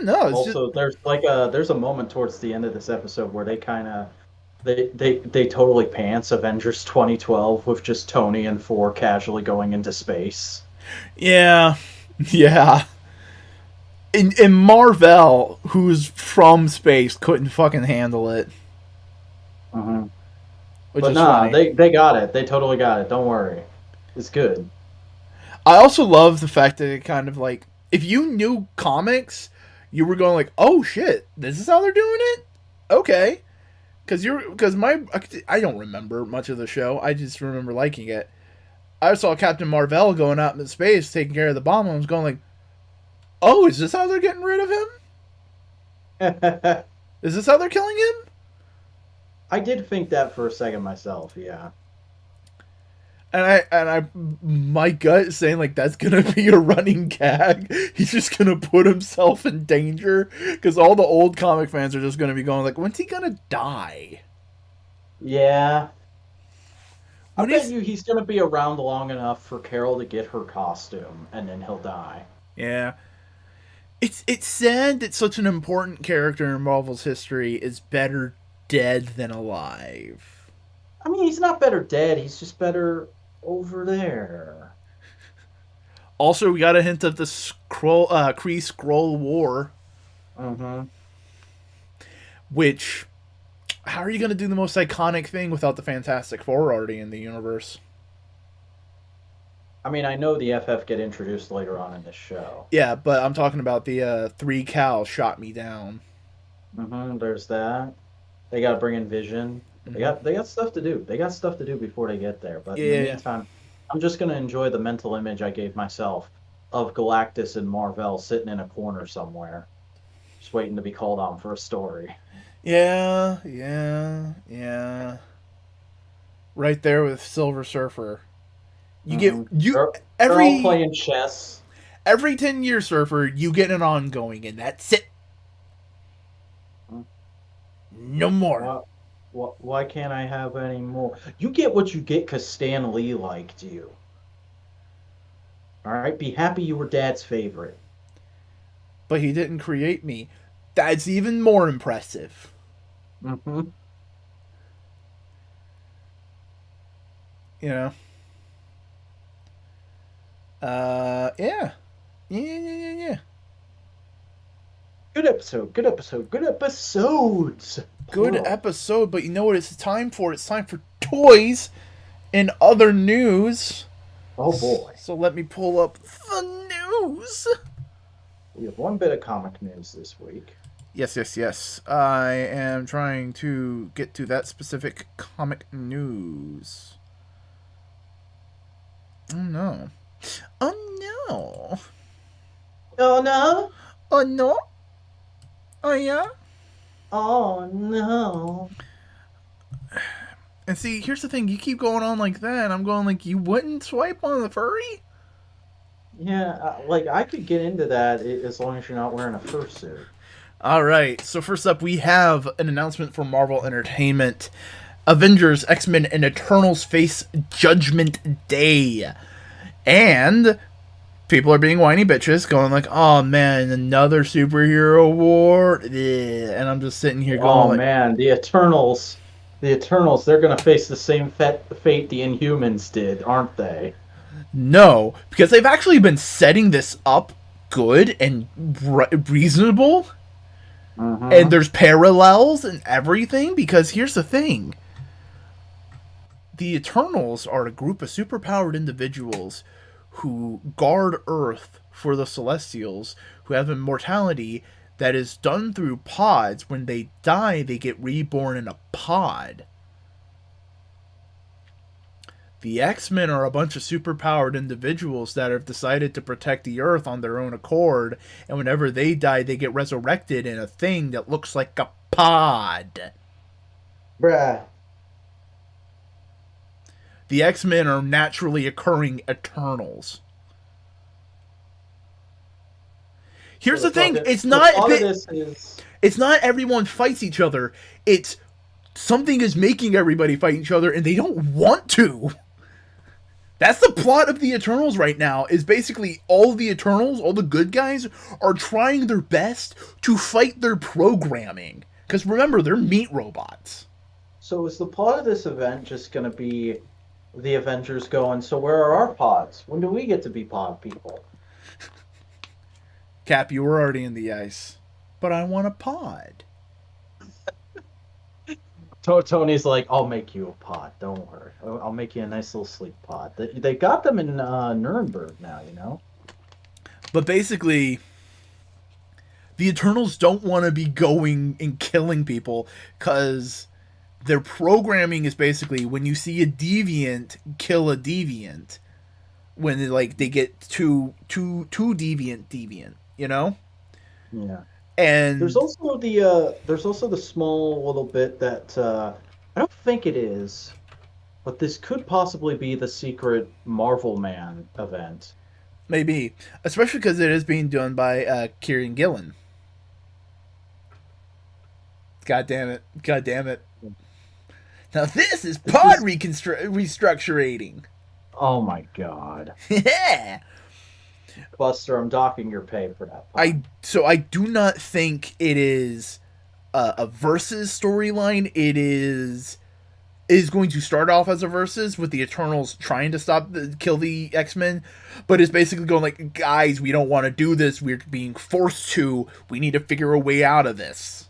no. It's also, there's a moment towards the end of this episode where they kind of they totally pants Avengers 2012 with just Tony and Thor casually going into space. Yeah. And Marvel, who's from space, couldn't fucking handle it. Mm-hmm. But funny. They got it. They totally got it. Don't worry. It's good. I also love the fact that it kind of like, if you knew comics, you were going like, oh shit, this is how they're doing it? Okay. Because I don't remember much of the show. I just remember liking it. I saw Captain Marvel going out into space, taking care of the bomb, and I was going like, oh, is this how they're getting rid of him? Is this how they're killing him? I did think that for a second myself. Yeah. And I my gut is saying like that's gonna be a running gag. He's just gonna put himself in danger because all the old comic fans are just gonna be going like, when's he gonna die? Yeah. I When bet he's you he's gonna be around long enough for Carol to get her costume, and then he'll die. yeah. It's sad that such an important character in Marvel's history is better dead than alive. I mean, he's not better dead. He's just better over there. Also, we got a hint of the Kree Skrull War, Mm-hmm. which how are you going to do the most iconic thing without the Fantastic Four already in the universe? I mean, I know the FF get introduced later on in this show. Yeah, but I'm talking about the three cows shot me down. Mm-hmm. There's that. They got to bring in Vision. Mm-hmm. They got stuff to do. They got stuff to do before they get there. But in the Yeah, meantime, I'm just gonna enjoy the mental image I gave myself of Galactus and Marvel sitting in a corner somewhere, just waiting to be called on for a story. yeah. Right there with Silver Surfer. You get Mm-hmm. you They're all every playing chess. every 10-year Surfer, you get an ongoing, and that's it. No more. Why can't I have any more? You get what you get because Stan Lee liked you. All right, be happy you were Dad's favorite. But he didn't create me. That's even more impressive. Mm-hmm. You know. Yeah. Yeah. Good episode. Good episode. Good episodes. Good Plural. episode, but you know what it's time for? It's time for toys and other news. Oh boy, So let me pull up the news. we have one bit of comic news this week. Yes. I am trying to get to that specific comic news. Oh no. Oh no. Oh no! Oh no. Oh yeah. Oh no! And see, here's the thing. You keep going on like that. I'm going like, you wouldn't swipe on the furry? Yeah, like I could get into that as long as you're not wearing a fursuit. All right. So first up, we have an announcement from Marvel Entertainment. Avengers, X-Men, and Eternals face Judgment Day. And people are being whiny bitches, going like, "Oh man, another superhero war," and I'm just sitting here going, Oh like, man, the Eternals, they're gonna face the same fate the Inhumans did, aren't they? "No," because they've actually been setting this up good and reasonable, and Mm-hmm. there's parallels and everything. Because here's the thing: the Eternals are a group of superpowered individuals who guard Earth for the Celestials, who have immortality that is done through pods. When they die, they get reborn in a pod. The X-Men are a bunch of superpowered individuals that have decided to protect the Earth on their own accord, and whenever they die, they get resurrected in a thing that looks like a pod. Bruh. The X-Men are naturally occurring Eternals. Here's So the thing: the thought of this is it's not everyone fights each other. It's something is making everybody fight each other, and they don't want to. That's the plot of the Eternals right now. Is basically all the Eternals, all the good guys, are trying their best to fight their programming. Because remember, they're meat robots. so is the plot of this event just gonna be the Avengers going, so where are our pods? When do we get to be pod people? Cap, you were already in the ice, but I want a pod. Tony's like, I'll make you a pod. Don't worry. I'll make you a nice little sleep pod. They got them in Nuremberg now, you know? But basically, the Eternals don't want to be going and killing people because their programming is basically when you see a deviant, kill a deviant. When they get too deviant, you know? Yeah. And There's also the small little bit that I don't think it is, but this could possibly be the secret Marvel Man event. Maybe, especially because it is being done by Kieran Gillen. God damn it! God damn it! Now this is This pod is, restructuring. oh my God. Yeah. Buster, I'm docking your pay for that pun. I do not think it is a versus storyline. It is going to start off as a versus with the Eternals trying to kill the X-Men, but it's basically going like, guys, we don't want to do this. We're being forced to. We need to figure a way out of this.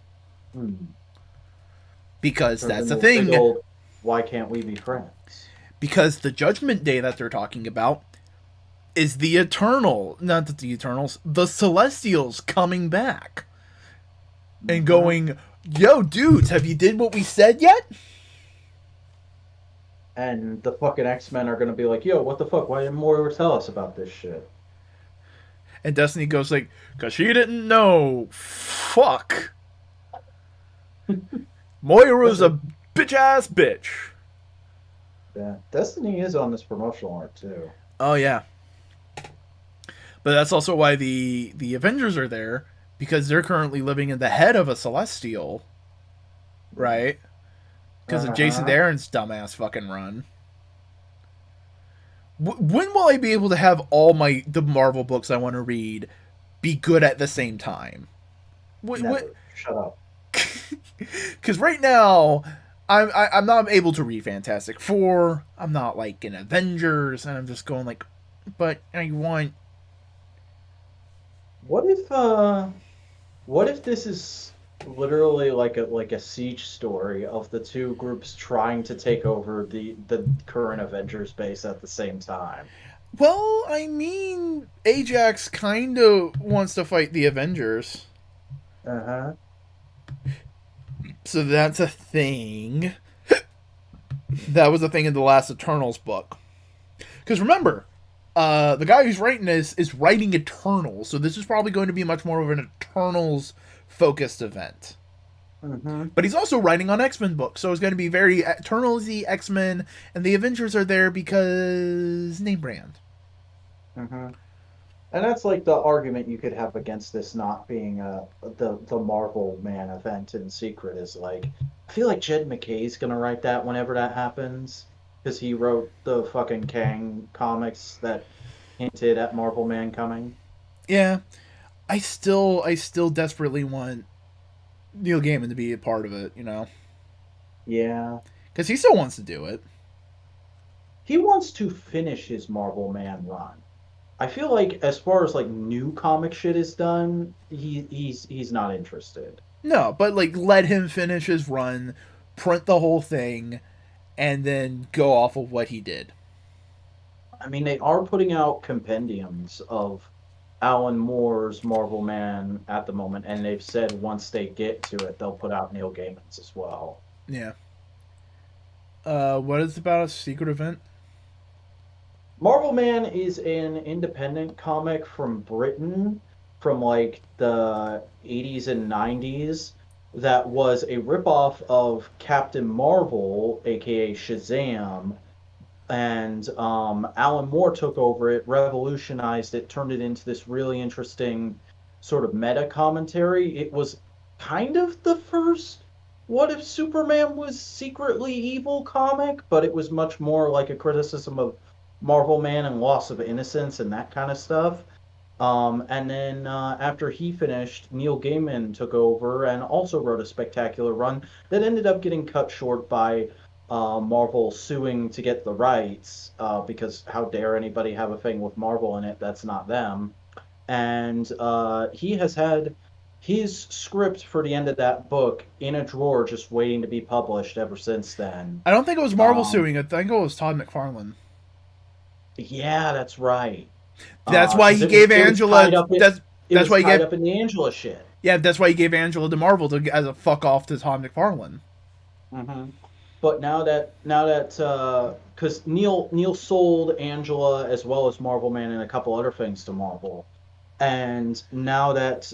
Because Or that's the big thing. old, why can't we be friends? Because the Judgment Day that they're talking about is the not the Eternals, the Celestials coming back and going, yo, dudes, have you did what we said yet? And the fucking X-Men are gonna be like, yo, what the fuck? Why didn't Moira tell us about this shit? And Destiny goes like, cause she didn't know. Fuck. Moira's a bitch ass bitch. Yeah, Destiny is on this promotional art too. Oh yeah. But that's also why the Avengers are there, because they're currently living in the head of a Celestial, right? Because of Jason Darren's dumbass fucking run. When will I be able to have all the Marvel books I want to read be good at the same time? Never. Shut up. Because right now, I'm not able to read Fantastic Four. I'm not like in Avengers, and I'm just going like, but I want. What if this is literally like a siege story of the two groups trying to take over the current Avengers base at the same time? Well, I mean, Ajax kind of wants to fight the Avengers. Uh-huh. So that's a thing. That was a thing in the last Eternals book. Because remember, the guy who's writing this is writing Eternals, so this is probably going to be much more of an Eternals focused event. But he's also writing on X-Men books, so it's going to be very Eternals-y, X-Men, and the Avengers are there because name brand. And that's like the argument you could have against this not being the Marvel Man event in secret is like, I feel like Jed McKay's gonna write that whenever that happens, because he wrote the fucking Kang comics that hinted at Marvel Man coming. Yeah, I still desperately want Neil Gaiman to be a part of it, you know? Yeah. Because he still wants to do it. He wants to finish his Marvel Man run. I feel like as far as like new comic shit is done, he's not interested. No, but like let him finish his run, print the whole thing, and then go off of what he did. I mean, they are putting out compendiums of Alan Moore's Marvel Man at the moment, and they've said once they get to it, they'll put out Neil Gaiman's as well. Yeah. What is about a secret event? Marvel Man is an independent comic from Britain from like the 80s and 90s that was a ripoff of Captain Marvel, aka Shazam, and Alan Moore took over it, revolutionized it, turned it into this really interesting sort of meta commentary. It was kind of the first What If Superman Was Secretly Evil comic, but it was much more like a criticism of Marvel Man and loss of innocence and that kind of stuff. And then after he finished, Neil Gaiman took over and also wrote a spectacular run that ended up getting cut short by Marvel suing to get the rights because how dare anybody have a thing with Marvel in it that's not them. And he has had his script for the end of that book in a drawer just waiting to be published ever since then. I don't think it was Marvel suing. I think it was Todd McFarlane. Yeah, that's right. That's why he gave Angela. That's why he gave up in the Angela shit. Yeah, that's why he gave Angela to Marvel as a fuck off to Todd McFarlane. But now that because Neil sold Angela as well as Marvel Man and a couple other things to Marvel, and now that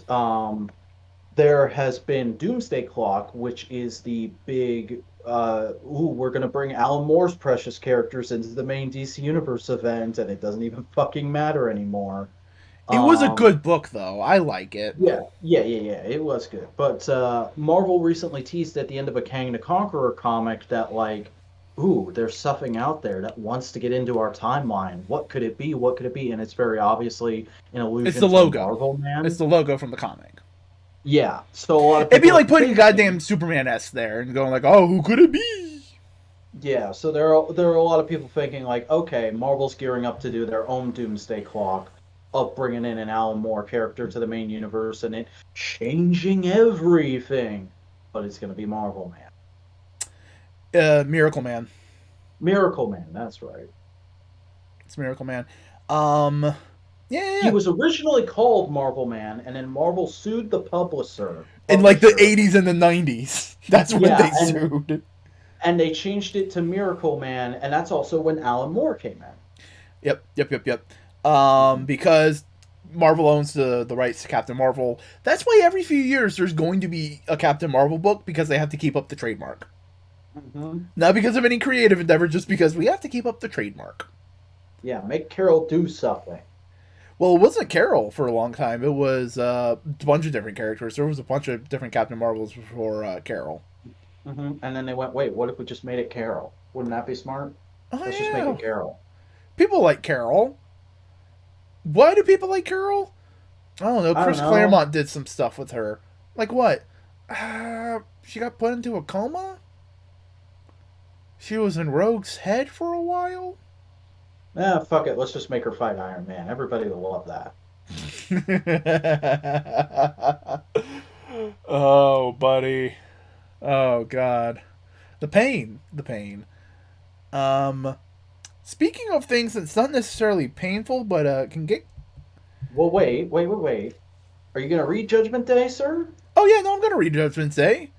there has been Doomsday Clock, which is the big we're gonna bring Alan Moore's precious characters into the main DC Universe event, and it doesn't even fucking matter anymore. It was a Um, good book, though. I like it. yeah. It was good, but Marvel recently teased at the end of a Kang the Conqueror comic that like, there's something out there that wants to get into our timeline. What could it be? What could it be? And it's very obviously an It's the allusion to logo. Marvel It's Man. the logo from the comic. Yeah, so a lot of It'd be people like are putting a thinking. goddamn Superman S there and going like, "Oh, who could it be?" Yeah, so there are a lot of people thinking like, okay, Marvel's gearing up to do their own Doomsday Clock, of bringing in an Alan Moore character to the main universe and it changing everything. But it's going to be Marvel Man, Miracle Man. Miracle Man. That's right. It's Miracle Man. Um, He yeah. was originally called Marvel Man, and then Marvel sued the publisher. In like the Publisher. 80s and the 90s. That's when Yeah, they sued. and they changed it to Miracle Man, and that's also when Alan Moore came in. Yep. Mhm. Because Marvel owns the rights to Captain Marvel. That's why every few years there's going to be a Captain Marvel book because they have to keep up the trademark. Mhm. Not because of any creative endeavor, just because we have to keep up the trademark. Yeah, make Carol do something. Well, it wasn't Carol for a long time. It was a bunch of different characters. There was a bunch of different Captain Marvels before Carol. And then they went, wait, what if we just made it Carol? Wouldn't that be smart? Oh Let's just make yeah, it Carol. people like Carol. Why do people like Carol? I don't know. I don't Chris know. Claremont did some stuff with her. Like what? She got put into a coma. She was in Rogue's head for a while. Fuck it. Let's just make her fight Iron Man. Everybody will love that. Oh, buddy. Oh, God. The pain. Um, Speaking of things that's not necessarily painful, but can get. Well, wait. Are you gonna read Judgment Day, sir? Oh yeah, no, I'm gonna read Judgment Day.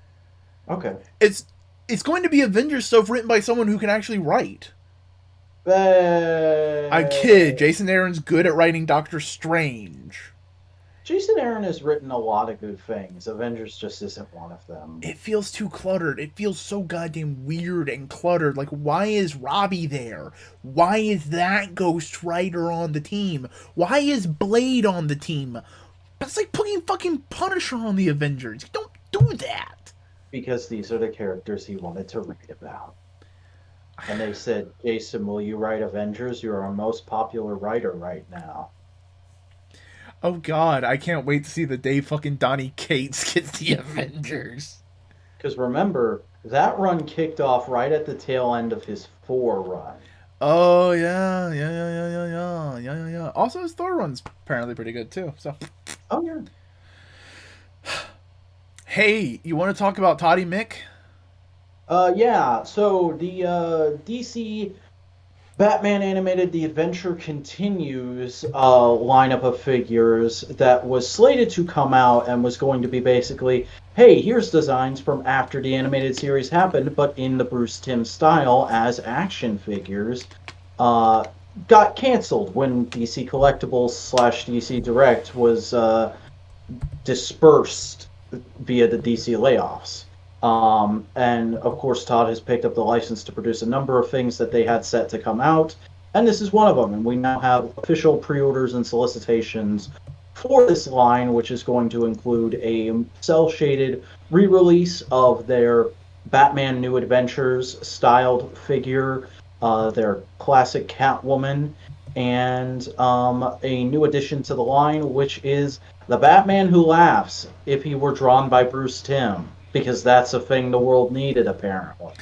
Okay. It's it's going to be Avengers stuff written by someone who can actually write. I kid. Uh, Jason Aaron's good at writing Doctor Strange. Jason Aaron has written a lot of good things. Avengers just isn't one of them. It feels too cluttered. It feels so goddamn weird and cluttered. Like, why is Robbie there? Why is that Ghost Rider on the team? Why is Blade on the team? That's like putting fucking Punisher on the Avengers. You don't do that. Because these are the characters he wanted to write about. And they said, Jason, will you write Avengers? You're our most popular writer right now. Oh god, I can't wait to see the day fucking Donny Cates gets the Avengers. Because remember, that run kicked off right at the tail end of his 4 run. Oh yeah. Also, his Thor run's apparently pretty good too. So, Oh, yeah. hey, you want to talk about Toddy Mick? Yeah, so the DC Batman animated The Adventure Continues lineup of figures that was slated to come out and was going to be basically, hey, here's designs from after the animated series happened, but in the Bruce Timm style as action figures, uh, got canceled when DC Collectibles slash DC Direct was dispersed via the DC layoffs. And of course, Todd has picked up the license to produce a number of things that they had set to come out, and this is one of them. And we now have official pre-orders and solicitations for this line, which is going to include a cel-shaded re-release of their Batman New Adventures styled figure, their classic Catwoman, and a new addition to the line, which is the Batman who laughs if he were drawn by Bruce Timm, because that's a thing the world needed, apparently.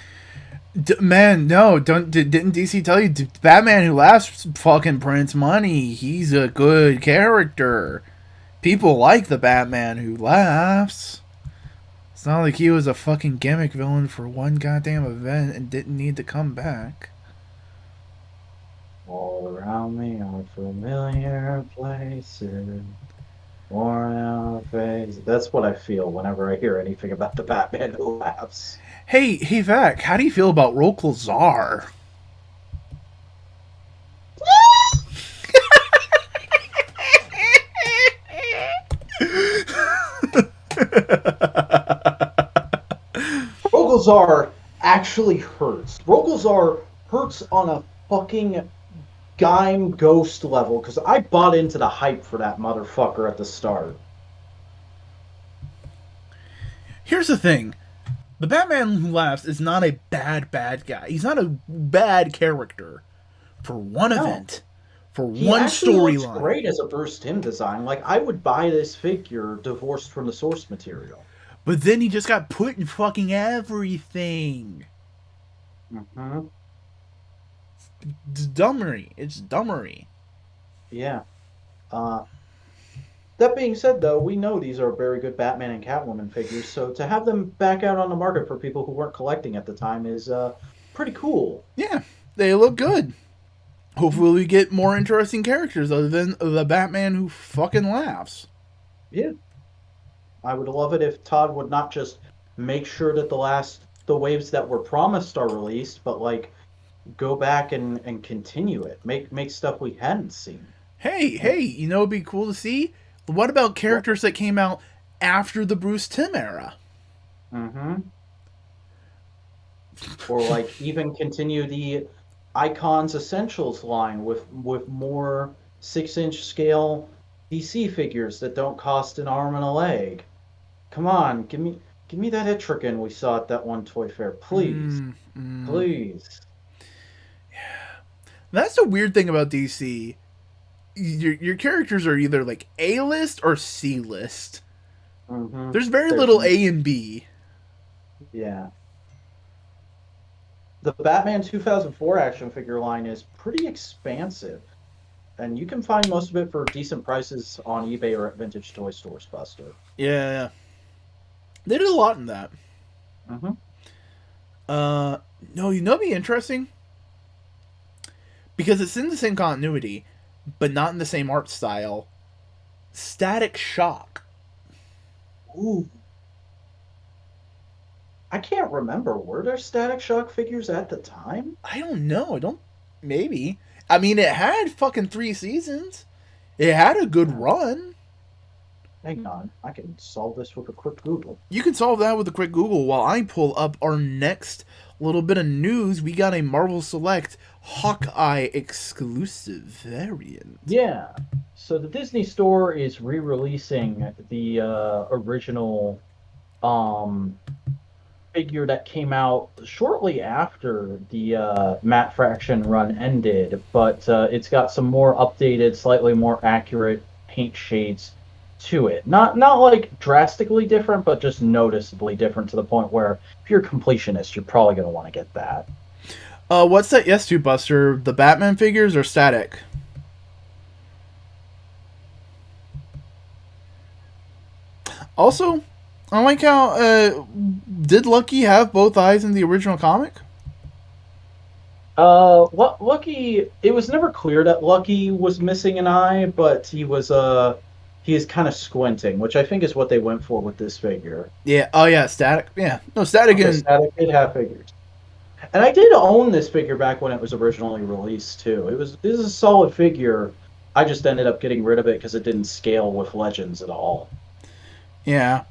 Man, no, don't. Didn't DC tell you Batman Who Laughs fucking prints money? He's a good character. People like the Batman Who Laughs. It's not like he was a fucking gimmick villain for one goddamn event and didn't need to come back. All around me are familiar places, worn out faces. That's what I feel whenever I hear anything about the Batman who laughs. Hey, Vac, how do you feel about Rokal Czar? Rogozar actually hurts. Rogolzar hurts on a fucking Gaim Ghost level, because I bought into the hype for that motherfucker at the start. Here's the thing. The Batman Who Laughs is not a bad guy. He's not a bad character. For one event. For one storyline. Great as a Bruce Timm design. Like, I would buy this figure divorced from the source material. But then he just got put in fucking everything. Mm-hmm. It's dumbery. It's dumbery. Yeah. That being said, though, we know these are very good Batman and Catwoman figures, so to have them back out on the market for people who weren't collecting at the time is pretty cool. Yeah, they look good. Hopefully we get more interesting characters other than the Batman Who fucking laughs. Yeah. I would love it if Todd would not just make sure that the waves that were promised are released, but like go back and continue it. Make stuff we hadn't seen. Hey, you know it'd be cool to see? What about characters that came out after the Bruce Timm era? Mm-hmm. Or like even continue the Icons Essentials line with more 6-inch scale DC figures that don't cost an arm and a leg. Come on, give me that Etrigan we saw at that one toy fair, please. Please. Yeah. That's the weird thing about DC. Your characters are either like A-list or C-list. Mm-hmm. There's very little A and B. Yeah. The Batman 2004 action figure line is pretty expansive, and you can find most of it for decent prices on eBay or at vintage toy stores, Buster. Yeah. They did a lot in that. Mm-hmm. No, you know what'd be interesting? Because it's in the same continuity, but not in the same art style. Static Shock. Ooh. I can't remember. Were there Static Shock figures at the time? I don't know. Maybe. I mean, it had fucking 3 seasons. It had a good run. Hang on. I can solve this with a quick Google. You can solve that with a quick Google while I pull up our next little bit of news. We got a Marvel Select Hawkeye exclusive variant. Yeah. So the Disney Store is re-releasing the original figure that came out shortly after the Matte Fraction run ended, but it's got some more updated, slightly more accurate paint shades to it. Not like drastically different, but just noticeably different to the point where if you're a completionist, you're probably going to want to get that. What's that yes to, Buster? The Batman figures or static? Also, I like how did Lucky have both eyes in the original comic? Lucky, it was never clear that Lucky was missing an eye, but he is kind of squinting, which I think is what they went for with this figure. Yeah. Oh yeah, static. Yeah. No, static. Okay, static did have figures. And I did own this figure back when it was originally released too. It was a solid figure. I just ended up getting rid of it because it didn't scale with Legends at all. Yeah.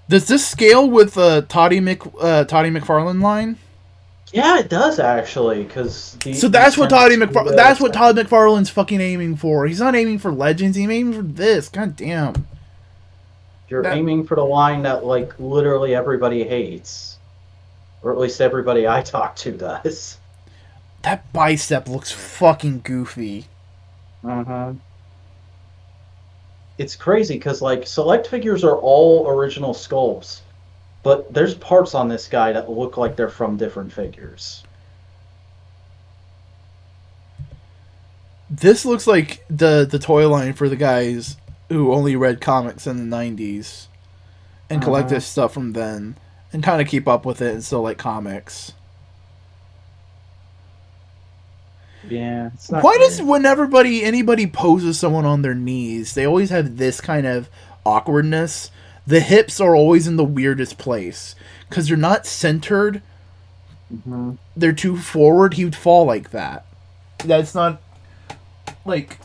Does this scale with Toddy McFarlane line? Yeah, it does actually. So that's what Todd McFarlane's fucking aiming for. He's not aiming for Legends. He's aiming for this. God damn. You're aiming for the line that like literally everybody hates, or at least everybody I talk to does. That bicep looks fucking goofy. Mm-hmm. It's crazy because like select figures are all original sculpts, but there's parts on this guy that look like they're from different figures. This looks like the toy line for the guys who only read comics in the 90s and collect this stuff from then and kind of keep up with it and still like comics. Yeah. It's not Why great. does whenever anybody poses someone on their knees, they always have this kind of awkwardness? The hips are always in the weirdest place because they're not centered. Mm-hmm. They're too forward. He would fall like that. That's not like.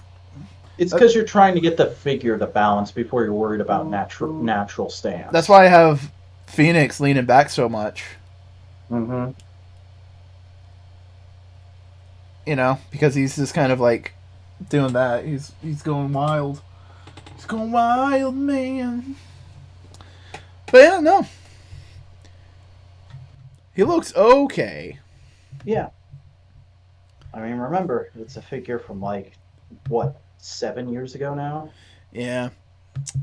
It's because you're trying to get the figure to balance before you're worried about natural stance. That's why I have Phoenix leaning back so much. Mm-hmm. You know, because he's just kind of like doing that. He's going wild. He's going wild, man. But yeah, no. He looks okay. Yeah. I mean, remember, it's a figure from like, what, 7 years ago now? Yeah.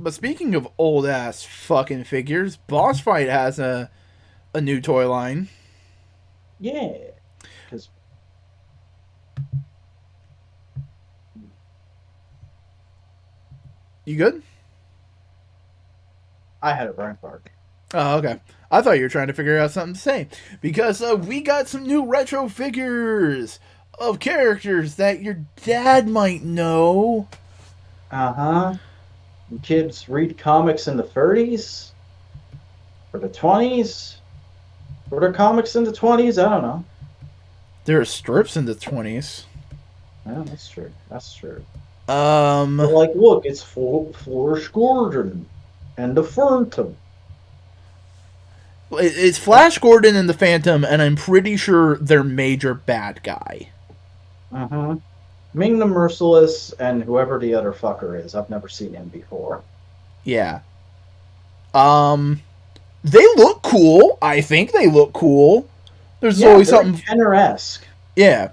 But speaking of old ass fucking figures, Boss Fight has a new toy line. Yeah. Because You good? I had a brain fart. Oh, okay. I thought you were trying to figure out something to say. Because we got some new retro figures of characters that your dad might know. Uh-huh. Kids read comics in the 30s? Or the 20s? Were there comics in the 20s? I don't know. There are strips in the 20s. Yeah, that's true. That's true. Um, But like, look, it's Flash Gordon and the Phantom. it's Flash Gordon and the Phantom, and I'm pretty sure they're major bad guy. Uh-huh. Ming the Merciless and whoever the other fucker is. I've never seen him before. Yeah. They look cool. I think they look cool. There's always very something. Kenner-esque. Yeah.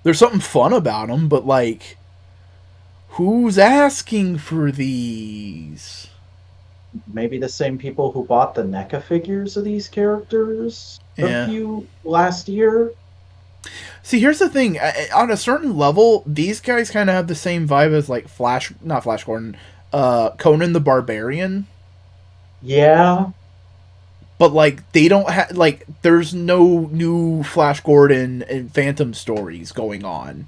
There's something fun about them, but like, who's asking for these? Maybe the same people who bought the NECA figures of these characters Yeah. last year. See, here's the thing. On a certain level, these guys kind of have the same vibe as like not Flash Gordon, Conan the Barbarian. Yeah. But like they don't have like there's no new Flash Gordon and Phantom stories going on.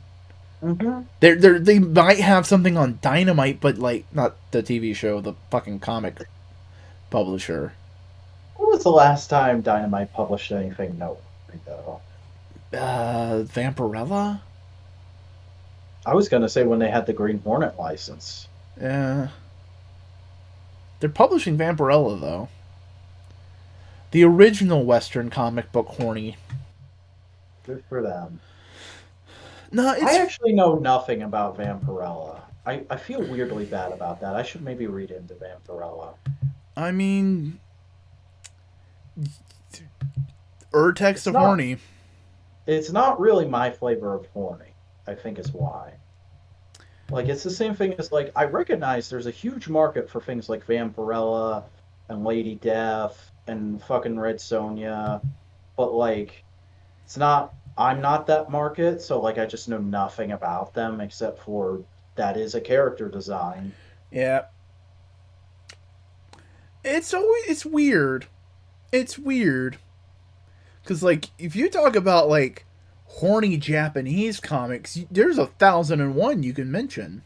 Mm-hmm. They might have something on Dynamite, but like not the TV show, the fucking comic publisher. When was the last time Dynamite published anything noteworthy, though? Vampirella? I was going to say when they had the Green Hornet license. Yeah. They're publishing Vampirella, though. The original Western comic book horny. Good for them. No, it's... I actually know nothing about Vampirella. I feel weirdly bad about that. I should maybe read into Vampirella. I mean... Urtext of horny. It's not really my flavor of horny, I think is why. Like, it's the same thing as, like, I recognize there's a huge market for things like Vampirella and Lady Death and fucking Red Sonja, but, like, it's not, I'm not that market, so, like, I just know nothing about them except for that is a character design. Yeah. It's weird. It's weird. Because, like, if you talk about, like, horny Japanese comics, there's 1,001 you can mention.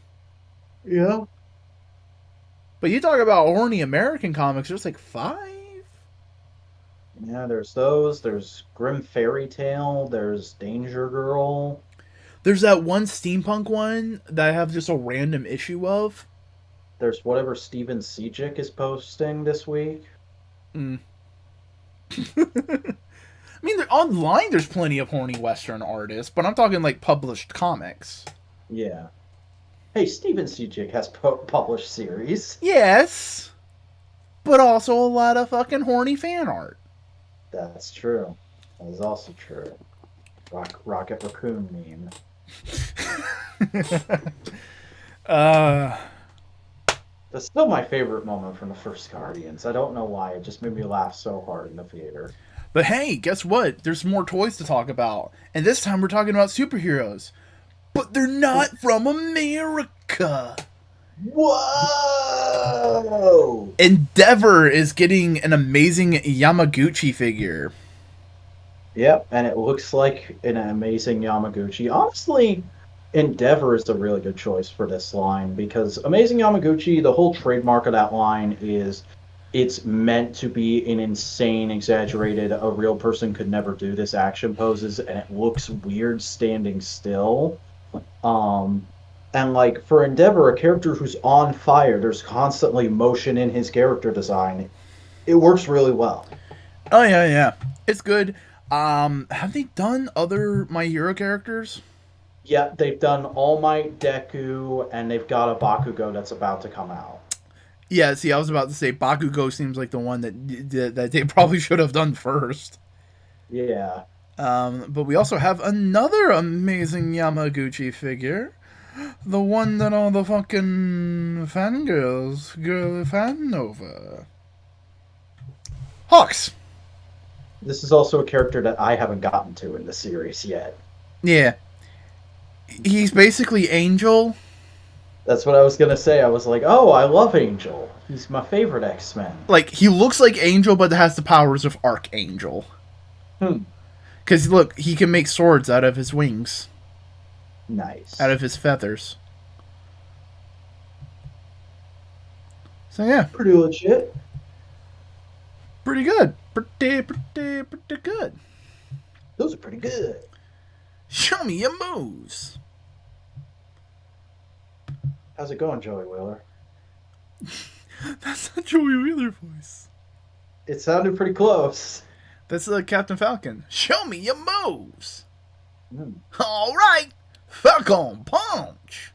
Yeah. But you talk about horny American comics, there's like 5? Yeah, there's those. There's Grim Fairy Tale. There's Danger Girl. There's that one steampunk one that I have just a random issue of. There's whatever Steven Sejic is posting this week. Mm. I mean, online there's plenty of horny Western artists, but I'm talking like published comics. Yeah. Hey, Steven Sejic has published series. Yes, but also a lot of fucking horny fan art. That's true. That is also true. Rocket Raccoon meme. That's still my favorite moment from the first Guardians. I don't know why. It just made me laugh so hard in the theater. But hey, guess what? There's more toys to talk about. And this time we're talking about superheroes. But they're not from America. Whoa! Endeavor is getting an amazing Yamaguchi figure. Yep, and it looks like an amazing Yamaguchi. Honestly, Endeavor is a really good choice for this line because Amazing Yamaguchi, the whole trademark of that line is it's meant to be an insane, exaggerated, a real person could never do this action poses, and it looks weird standing still. And like for Endeavor, a character who's on fire, there's constantly motion in his character design. It works really well. Oh yeah. It's good. Have they done other My Hero characters? Yeah, they've done All Might, Deku, and they've got a Bakugo that's about to come out. Yeah, see, I was about to say Bakugo seems like the one that they probably should have done first. Yeah. But we also have another amazing Yamaguchi figure. The one that all the fucking fan over. Hawks! This is also a character that I haven't gotten to in the series yet. Yeah. He's basically Angel. That's what I was gonna say. I was like, oh, I love Angel. He's my favorite X-Men. Like, he looks like Angel, but has the powers of Archangel. Hmm. Because, look, he can make swords out of his wings. Nice. Out of his feathers. So, yeah. Pretty legit. Pretty good. Pretty good. Those are pretty good. Show me your moves. How's it going, Joey Wheeler? That's not Joey Wheeler voice. It sounded pretty close. That's Captain Falcon. Show me your moves. Mm. All right. Falcon punch.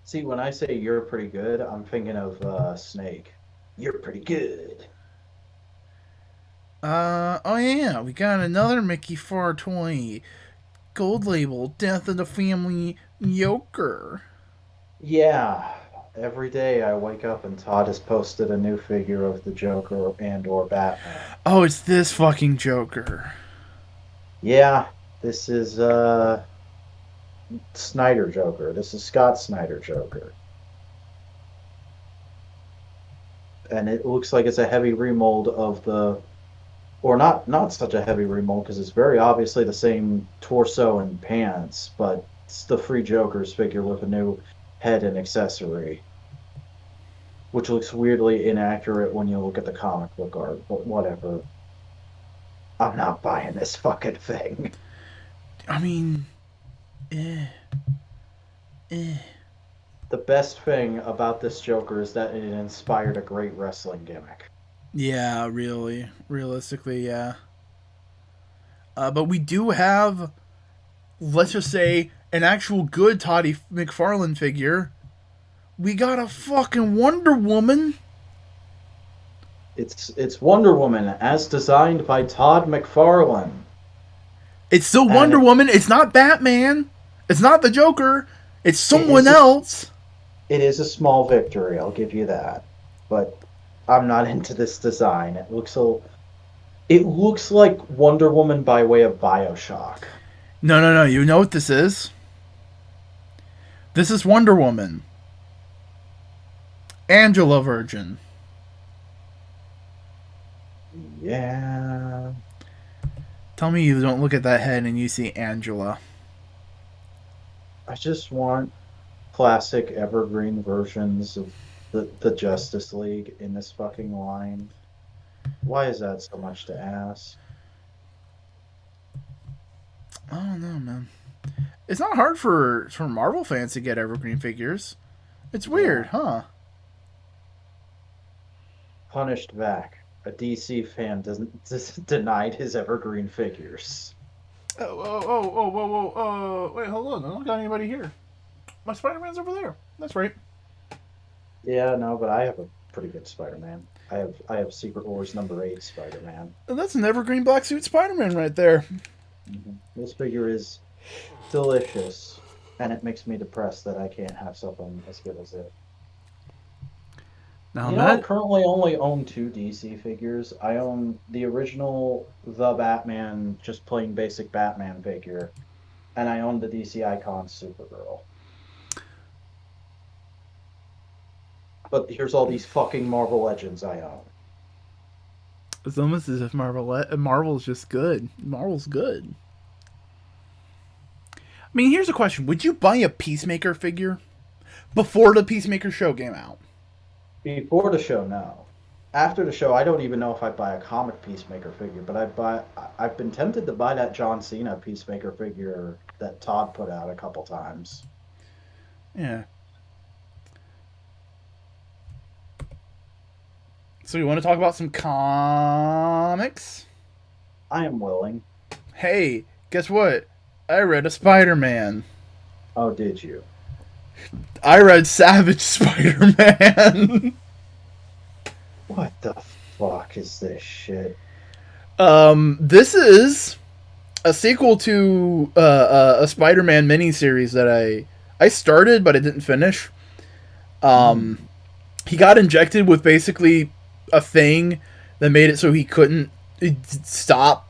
See, when I say you're pretty good, I'm thinking of Snake. You're pretty good. Oh yeah, we got another Mickey 420 gold label, Death of the Family Joker. Yeah. Every day I wake up and Todd has posted a new figure of the Joker and or Batman. Oh, it's this fucking Joker. Yeah, this is Snyder Joker. This is Scott Snyder Joker. And it looks like it's a heavy remold of the, or not such a heavy remold because it's very obviously the same torso and pants, but it's the Free Joker's figure with a new head and accessory, which looks weirdly inaccurate when you look at the comic book art, but whatever. I'm not buying this fucking thing. I mean, The best thing about this Joker is that it inspired a great wrestling gimmick. yeah, really, realistically, yeah. But we do have, let's just say, an actual good Toddy McFarlane figure. We got a fucking Wonder Woman. It's Wonder Woman as designed by Todd McFarlane. It's still And Wonder Woman. It's not Batman. It's not the Joker. It's someone else. It is a small victory, I'll give you that. But I'm not into this design. It looks like Wonder Woman by way of BioShock. No. You know what this is? This is Wonder Woman. Angela Virgin. Yeah. Tell me you don't look at that head and you see Angela. I just want classic evergreen versions of the Justice League in this fucking line. Why is that so much to ask? I don't know, man. It's not hard for Marvel fans to get evergreen figures. It's weird, huh? Punished back. A DC fan doesn't denied his evergreen figures. Oh, wait, hold on. I don't got anybody here. My Spider-Man's over there. That's right. Yeah, no, but I have a pretty good Spider-Man. I have Secret Wars #8 Spider-Man. And that's an evergreen black suit Spider-Man right there. Mm-hmm. This figure is delicious, and it makes me depressed that I can't have something as good as it. Now, I currently only own 2 DC figures. I own the original The Batman, just plain basic Batman figure, and I own the DC Icon Supergirl. But here's all these fucking Marvel Legends I own. It's almost as if Marvel's just good. Marvel's good. I mean, here's a question. Would you buy a Peacemaker figure before the Peacemaker show came out? Before the show, no. After the show, I don't even know if I'd buy a comic Peacemaker figure, but I've been tempted to buy that John Cena Peacemaker figure that Todd put out a couple times. Yeah. So you want to talk about some comics? I am willing. Hey, guess what? I read a Spider-Man. Oh, did you? I read Savage Spider-Man. What the fuck is this shit? This is a sequel to a Spider-Man miniseries that I started but I didn't finish. He got injected with basically a thing that made it so he couldn't stop.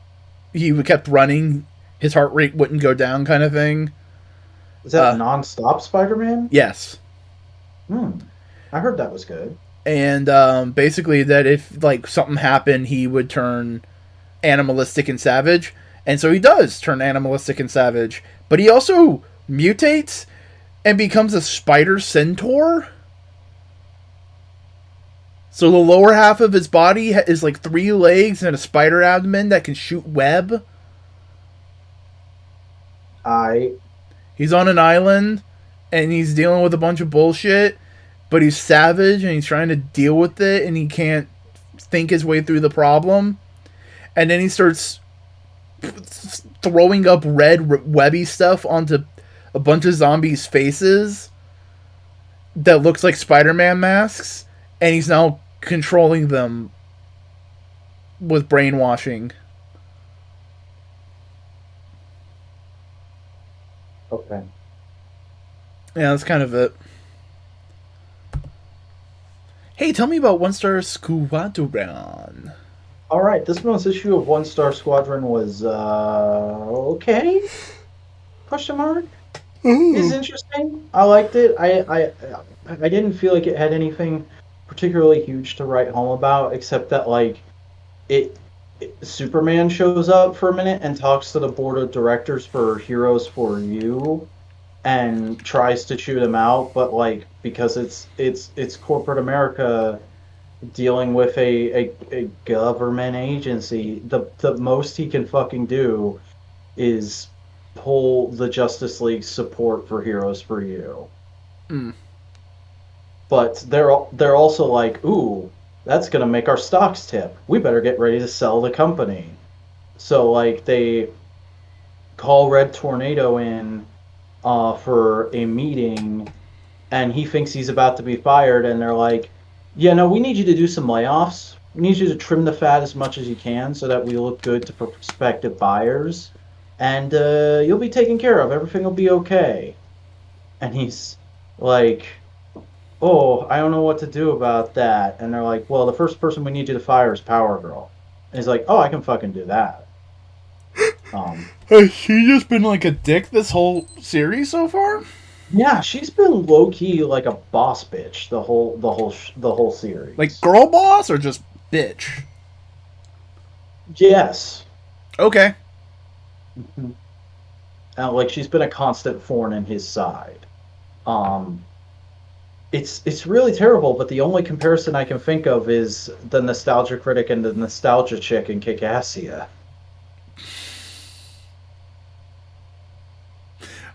He kept running. His heart rate wouldn't go down, kind of thing. Is that non-stop Spider-Man? Yes. I heard that was good. And basically that if like something happened, he would turn animalistic and savage. And so he does turn animalistic and savage. But he also mutates and becomes a spider centaur. So the lower half of his body is like 3 legs and a spider abdomen that can shoot web. He's on an island and he's dealing with a bunch of bullshit, but he's savage and he's trying to deal with it and he can't think his way through the problem. And then he starts throwing up red webby stuff onto a bunch of zombies' faces that looks like Spider-Man masks, and he's now controlling them with brainwashing. Okay. Yeah, that's kind of it. Hey, tell me about One Star Squadron. All right, this month's issue of One Star Squadron was okay? Question mark. It's interesting. I liked it. I didn't feel like it had anything particularly huge to write home about, except that like Superman shows up for a minute and talks to the board of directors for Heroes for You, and tries to chew them out, but like because it's corporate America dealing with a government agency, the most he can fucking do is pull the Justice League support for Heroes for You. But they're also like, ooh, that's gonna make our stocks tip. We better get ready to sell the company. So like they call Red Tornado in for a meeting, and he thinks he's about to be fired, and they're like, yeah, no, we need you to do some layoffs. We need you to trim the fat as much as you can so that we look good to prospective buyers. And you'll be taken care of. Everything will be okay. And he's like, oh, I don't know what to do about that. And they're like, well, the first person we need you to fire is Power Girl. And he's like, oh, I can fucking do that. Has she just been like a dick this whole series so far? Yeah, she's been low key like a boss bitch the whole series. Like girl boss or just bitch? Yes. Okay. Like she's been a constant thorn in his side. It's really terrible, but the only comparison I can think of is the Nostalgia Critic and the Nostalgia Chick in Kick-Assia.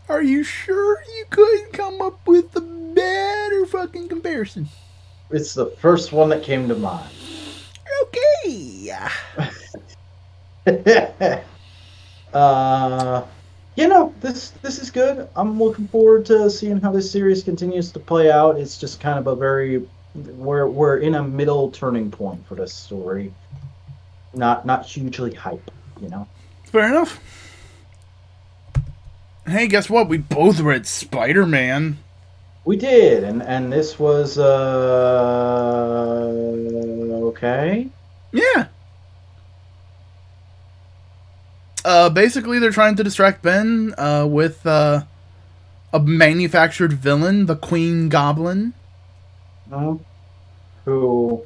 Are you sure you couldn't come up with a better fucking comparison? It's the first one that came to mind. Okay. This is good. I'm looking forward to seeing how this series continues to play out. It's just kind of we're in a middle turning point for this story. Not hugely hype, you know. Fair enough. Hey, guess what? We both read Spider-Man. We did, and this was okay. Yeah. Basically, they're trying to distract Ben with a manufactured villain, the Queen Goblin. Who,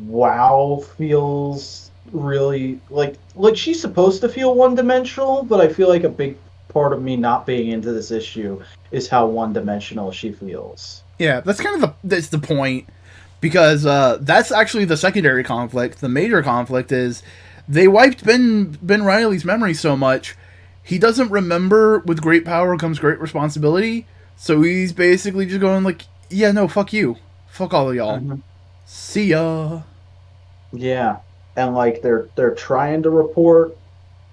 wow, feels really like she's supposed to feel one-dimensional, but I feel like a big part of me not being into this issue is how one-dimensional she feels. Yeah, that's kind of that's the point, because that's actually the secondary conflict. The major conflict is they wiped Ben Reilly's memory so much, he doesn't remember with great power comes great responsibility, so he's basically just going like, yeah, no, fuck you. Fuck all of y'all. See ya. Yeah, and like they're trying to report,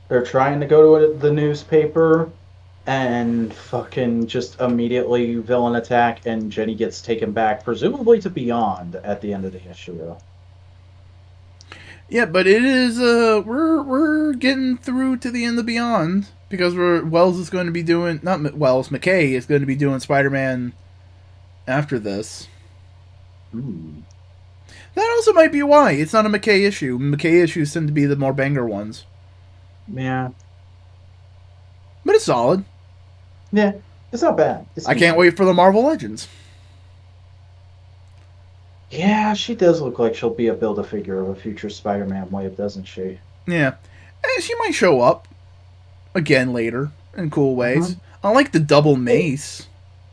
they're trying to go to the newspaper, and fucking just immediately villain attack, and Jenny gets taken back, presumably to Beyond at the end of the issue. Yeah, but it is we're getting through to the end of Beyond because Wells is going to be doing not Wells McKay is going to be doing Spider-Man after this. Hmm. That also might be why it's not a McKay issue. McKay issues tend to be the more banger ones, Yeah, but it's solid. yeah, it's not bad. It's I can't decent. wait for the Marvel Legends. Yeah, she does look like she'll be a Build-A-Figure of a future Spider-Man wave, doesn't she? Yeah, and she might show up again later in cool ways. Mhm. I like the double mace.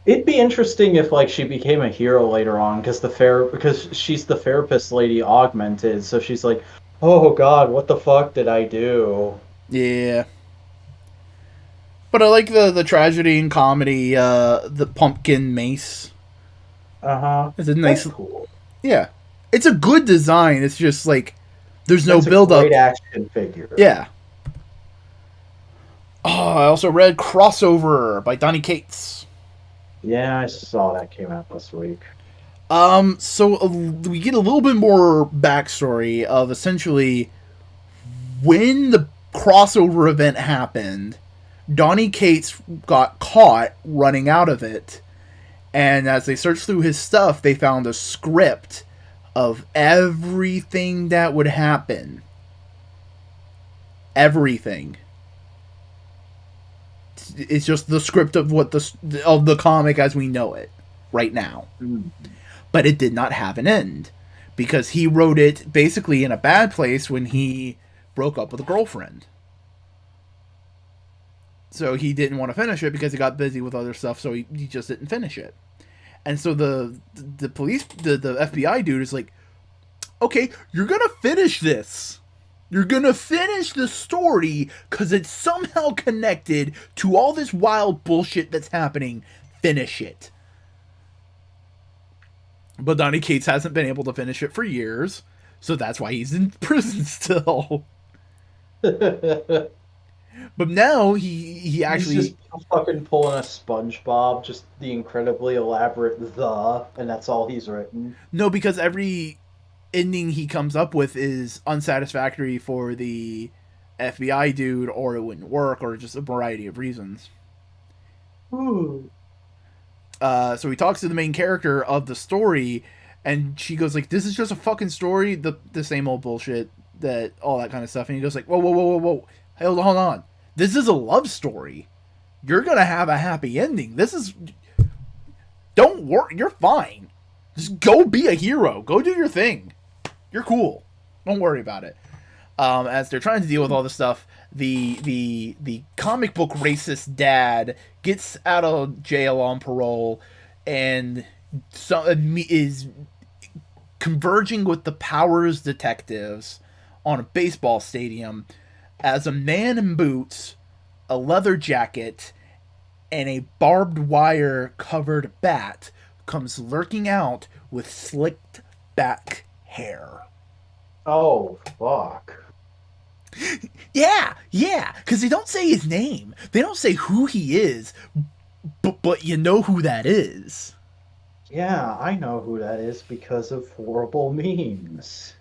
It'd be interesting if like she became a hero later on because she's the therapist lady augmented, so she's like, "Oh God, what the fuck did I do?" Yeah. But I like the tragedy and comedy, the pumpkin mace. Uh-huh. It's a That's nice, cool. yeah. It's a good design. It's just like there's no That's a build up. great action figure. Yeah. Oh, I also read Crossover by Donny Cates. Yeah, I saw that came out this week. So we get a little bit more backstory of essentially when the crossover event happened. Donny Cates got caught running out of it, and as they searched through his stuff, they found a script of everything that would happen. Everything. It's just the script of the comic as we know it right now. Mm. But it did not have an end because he wrote it basically in a bad place when he broke up with a girlfriend. So he didn't want to finish it because he got busy with other stuff, so he just didn't finish it. And so the police, the FBI dude is like, okay, you're going to finish this. You're going to finish the story because it's somehow connected to all this wild bullshit that's happening. Finish it. But Donny Cates hasn't been able to finish it for years, so that's why he's in prison still. But now he actually He's just fucking pulling a SpongeBob, just the incredibly elaborate and that's all he's written. no, because every ending he comes up with is unsatisfactory for the FBI dude, or it wouldn't work, or just a variety of reasons. Ooh. So he talks to the main character of the story, and she goes like, "This is just a fucking story, the same old bullshit, that all that kind of stuff." And he goes like, "Whoa, hold on, this is a love story. You're gonna have a happy ending. This is, don't worry, you're fine. Just go be a hero. Go do your thing. You're cool. Don't worry about it." As they're trying to deal with all this stuff, the comic book racist dad gets out of jail on parole and is converging with the Powers detectives on a baseball stadium as a man in boots, a leather jacket, and a barbed wire covered bat comes lurking out with slicked back hair. Oh, fuck. Yeah, because they don't say his name. They don't say who he is, but you know who that is. Yeah, I know who that is because of horrible memes.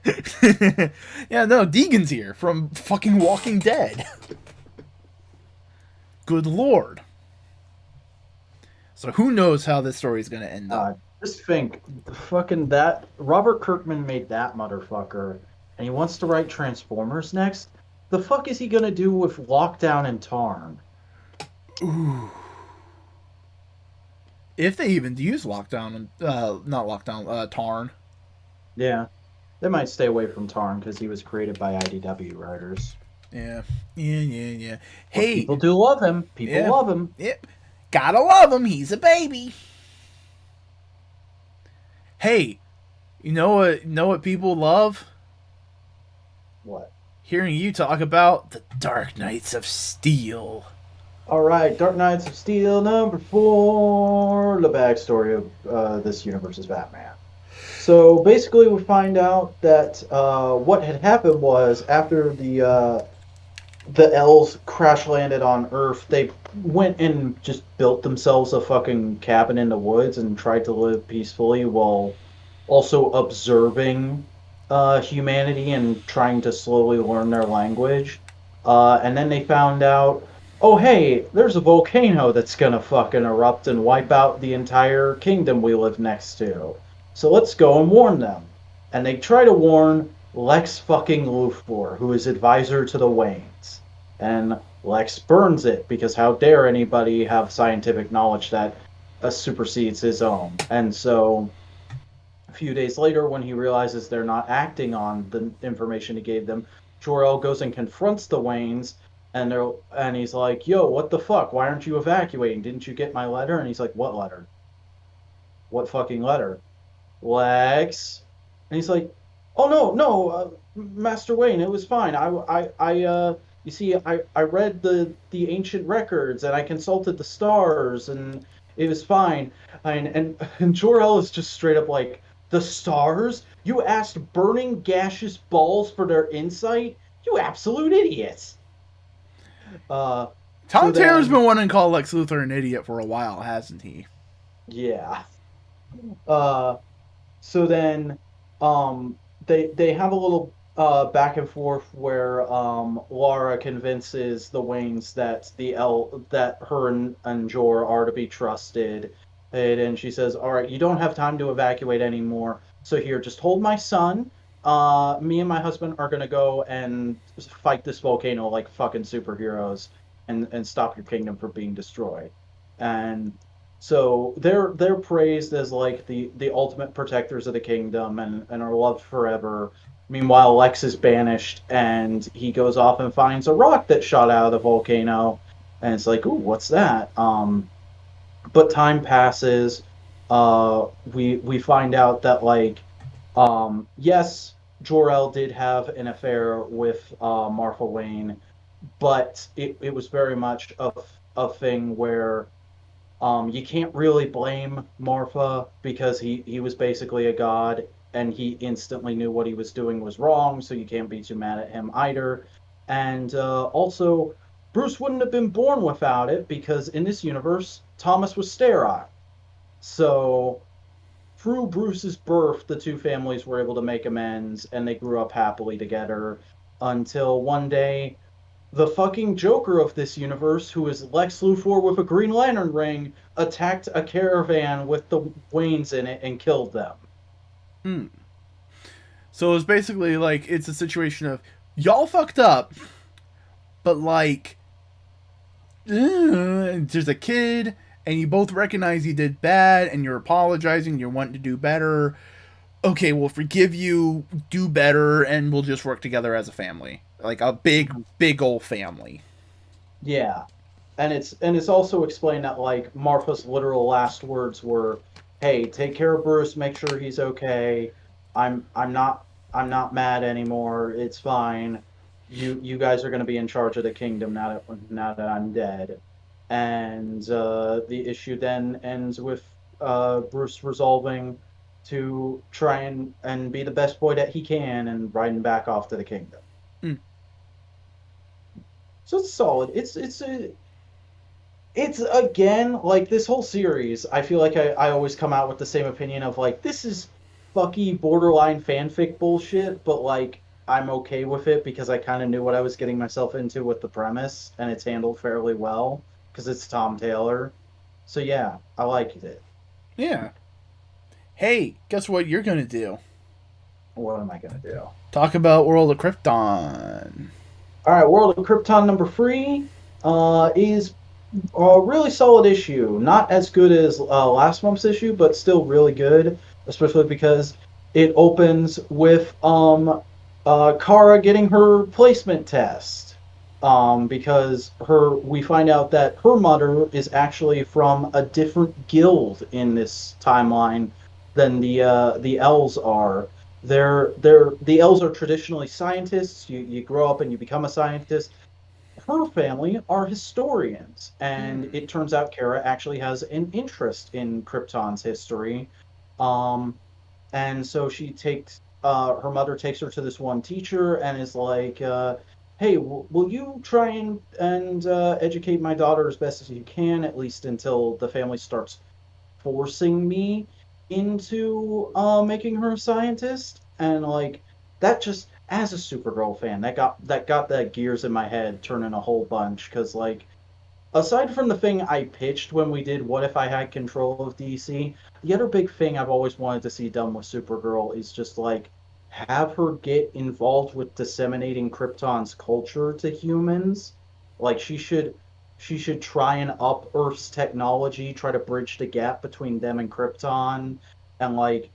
Yeah, no, Deegan's here from fucking Walking Dead. Good lord. So who knows how this story is going to end up. Just think, fucking that Robert Kirkman made that motherfucker, and he wants to write Transformers next. The fuck is he gonna do with Lockdown and Tarn? Ooh. If they even use Lockdown and not Lockdown, Tarn. Yeah, they might stay away from Tarn because he was created by IDW writers. Yeah. But Hey, people do love him. People love him. Yep. Gotta love him. He's a baby. Hey, you know what people love? What? Hearing you talk about the Dark Knights of Steel. All right, Dark Knights of Steel #4, the backstory of this universe's Batman. So basically, we find out that what had happened was after the elves crash landed on Earth, they went and just built themselves a fucking cabin in the woods and tried to live peacefully while also observing humanity and trying to slowly learn their language. And then they found out, oh hey, there's a volcano that's gonna fucking erupt and wipe out the entire kingdom we live next to. So let's go and warn them. And they try to warn Lex fucking Luthor, who is advisor to the Waynes. And Lex burns it because how dare anybody have scientific knowledge that supersedes his own. And so a few days later, when he realizes they're not acting on the information he gave them, Jor-El goes and confronts the Waynes, and he's like, "Yo, what the fuck? Why aren't you evacuating? Didn't you get my letter?" And he's like, "What letter? What fucking letter?" Lex, and he's like, "Oh no, no, Master Wayne, it was fine. You see, I read the ancient records and I consulted the stars and it was fine." And Jor-El is just straight up like, "The stars? You asked burning gaseous balls for their insight? You absolute idiots!" Uh, so Tom Taylor's then, been wanting to call Lex Luthor an idiot for a while, hasn't he? yeah. Uh, So then, they have a little back and forth where Laura convinces the Waynes that that her and Jor are to be trusted, and she says, "All right, you don't have time to evacuate anymore. So here, just hold my son. Me and my husband are gonna go and fight this volcano like fucking superheroes, and stop your kingdom from being destroyed." And so they're praised as like the ultimate protectors of the kingdom and are loved forever. Meanwhile, Lex is banished and he goes off and finds a rock that shot out of the volcano, and it's like, ooh, what's that? But time passes. We find out that like, yes, Jor-El did have an affair with Martha Wayne, but it was very much a thing where you can't really blame Marfa because he was basically a god and he instantly knew what he was doing was wrong, so you can't be too mad at him either. And also, Bruce wouldn't have been born without it because in this universe, Thomas was sterile. So through Bruce's birth, the two families were able to make amends and they grew up happily together until one day the fucking Joker of this universe, who is Lex Luthor with a Green Lantern ring, attacked a caravan with the Waynes in it and killed them. Hmm. So it's basically like it's a situation of y'all fucked up, but like there's a kid and you both recognize you did bad and you're apologizing, you're wanting to do better. Okay, we'll forgive you, do better, and we'll just work together as a family. Like a big old family. Yeah. And it's also explained that like Martha's literal last words were, "Hey, take care of Bruce, make sure he's okay. I'm not mad anymore. It's fine. You guys are going to be in charge of the kingdom now that I'm dead." And the issue then ends with Bruce resolving to try and be the best boy that he can and riding back off to the kingdom. Mm. So it's solid. It's again like this whole series. I feel like I always come out with the same opinion of like this is fucky borderline fanfic bullshit, but like I'm okay with it because I kind of knew what I was getting myself into with the premise, and it's handled fairly well because it's Tom Taylor. So yeah, I liked it. Yeah. Hey, guess what you're gonna do? What am I gonna do? Talk about World of Krypton. All right, World of Krypton number three is a really solid issue. Not as good as last month's issue, but still really good, especially because it opens with Kara getting her placement test. Because we find out that her mother is actually from a different guild in this timeline than the elves are. The elves are traditionally scientists. You grow up and you become a scientist. Her family are historians, and it turns out Kara actually has an interest in Krypton's history. Um, And so she takes her mother takes her to this one teacher and is like, "Hey, will you try and educate my daughter as best as you can, at least until the family starts forcing me into making her a scientist?" And like that, just as a Supergirl fan, that got the gears in my head turning a whole bunch because like aside from the thing I pitched when we did What If I Had Control of DC, the other big thing I've always wanted to see done with Supergirl is just like have her get involved with disseminating Krypton's culture to humans. Like she should try and up Earth's technology, try to bridge the gap between them and Krypton. And like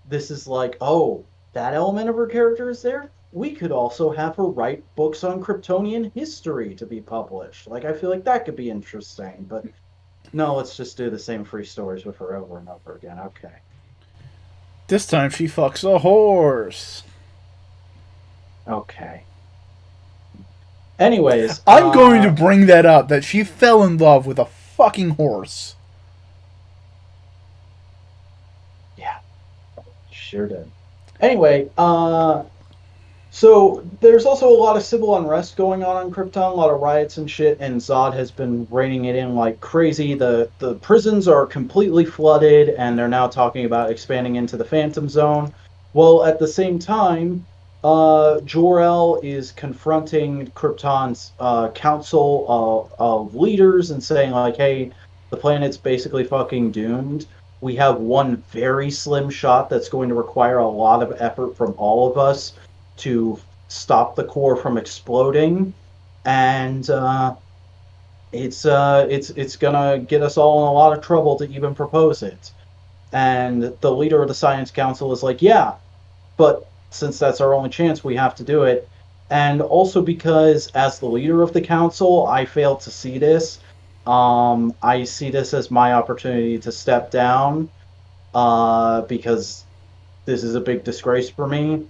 this is like, oh, that element of her character is there. We could also have her write books on Kryptonian history to be published. Like, I feel like that could be interesting, but no, let's just do the same three stories with her over and over again. Okay. This time she fucks a horse. Okay. Anyways, I'm going to bring that up, that she fell in love with a fucking horse. Yeah, sure did. Anyway, so there's also a lot of civil unrest going on Krypton, a lot of riots and shit, and Zod has been reining it in like crazy. The prisons are completely flooded, and they're now talking about expanding into the Phantom Zone. Well, at the same time, Jor-El is confronting Krypton's council of leaders and saying like, "Hey, the planet's basically fucking doomed. We have one very slim shot that's going to require a lot of effort from all of us to stop the core from exploding, and it's gonna get us all in a lot of trouble to even propose it." And the leader of the Science Council is like, "Yeah, but since that's our only chance, we have to do it." And also because as the leader of the council, I fail to see this. I see this as my opportunity to step down because this is a big disgrace for me.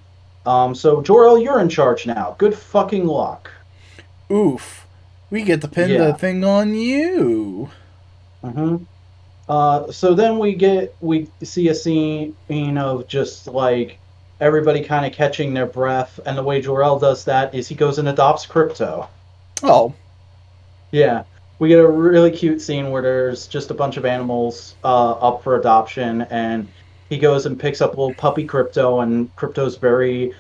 So Jor-El, you're in charge now. Good fucking luck. Oof. We get to pin the thing on you. Mm-hmm. So then we see a scene of just like everybody kind of catching their breath, and the way Jor-El does that is he goes and adopts Crypto. Oh. Yeah. We get a really cute scene where there's just a bunch of animals up for adoption, and he goes and picks up little puppy Crypto, and Crypto's very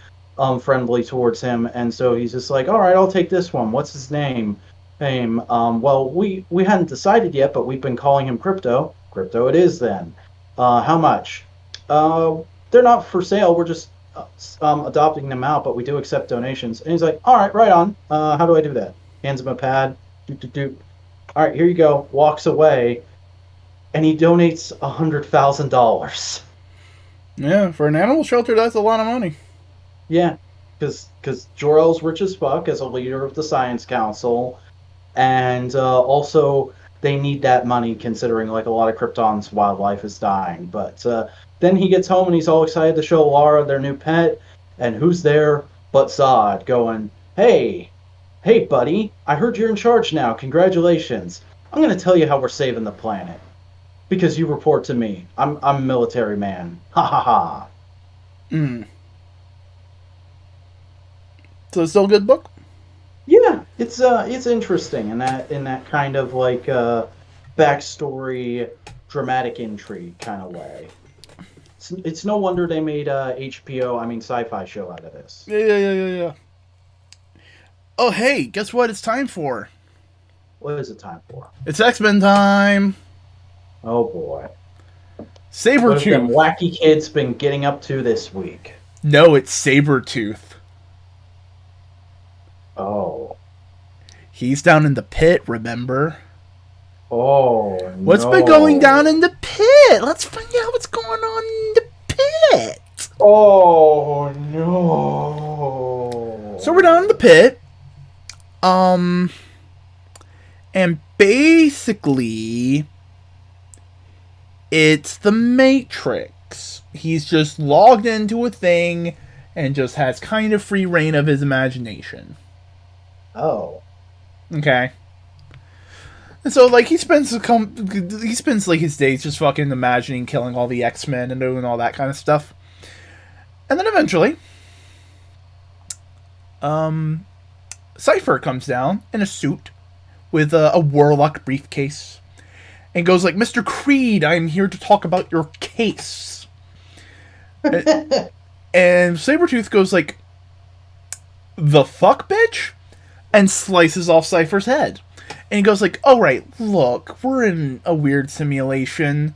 friendly towards him, and so he's just like, "All right, I'll take this one. What's his name?" Well, we hadn't decided yet, but we've been calling him Crypto. Crypto it is then. How much? They're not for sale. We're just adopting them out, but we do accept donations. And he's like, "All right, right on. How do I do that?" Hands him a pad. Doot, doot, doot. "All right, here you go." Walks away, and he donates $100,000. Yeah, for an animal shelter, that's a lot of money. Yeah, because Jor-El's rich as fuck as a leader of the Science Council, and also they need that money considering like a lot of Krypton's wildlife is dying. But then he gets home and he's all excited to show Lara their new pet, and who's there but Zod going, Hey, buddy, I heard you're in charge now. Congratulations. I'm going to tell you how we're saving the planet. Because you report to me. I'm a military man. Ha ha ha." Hmm. So it's still a good book? Yeah, it's interesting in that kind of like backstory, dramatic intrigue kind of way. It's no wonder they made a sci-fi show out of this. Yeah. Oh, hey, guess what it's time for? What is it time for? It's X-Men time. Oh boy. Sabretooth. What have them wacky kids been getting up to this week? No, it's Sabretooth. Oh. He's down in the pit, remember? Oh, What's been going down in the pit? Let's find out what's going on in the pit. Oh, no. So we're down in the pit. And basically, it's the Matrix. He's just logged into a thing and just has kind of free reign of his imagination. Oh. Okay. And so, like, he spends like his days just fucking imagining killing all the X-Men and doing all that kind of stuff. And then eventually, Cypher comes down in a suit with a warlock briefcase and goes like, "Mr. Creed, I'm here to talk about your case." And Sabretooth goes like, "The fuck, bitch?" And slices off Cypher's head. And he goes like, "Alright, look, we're in a weird simulation,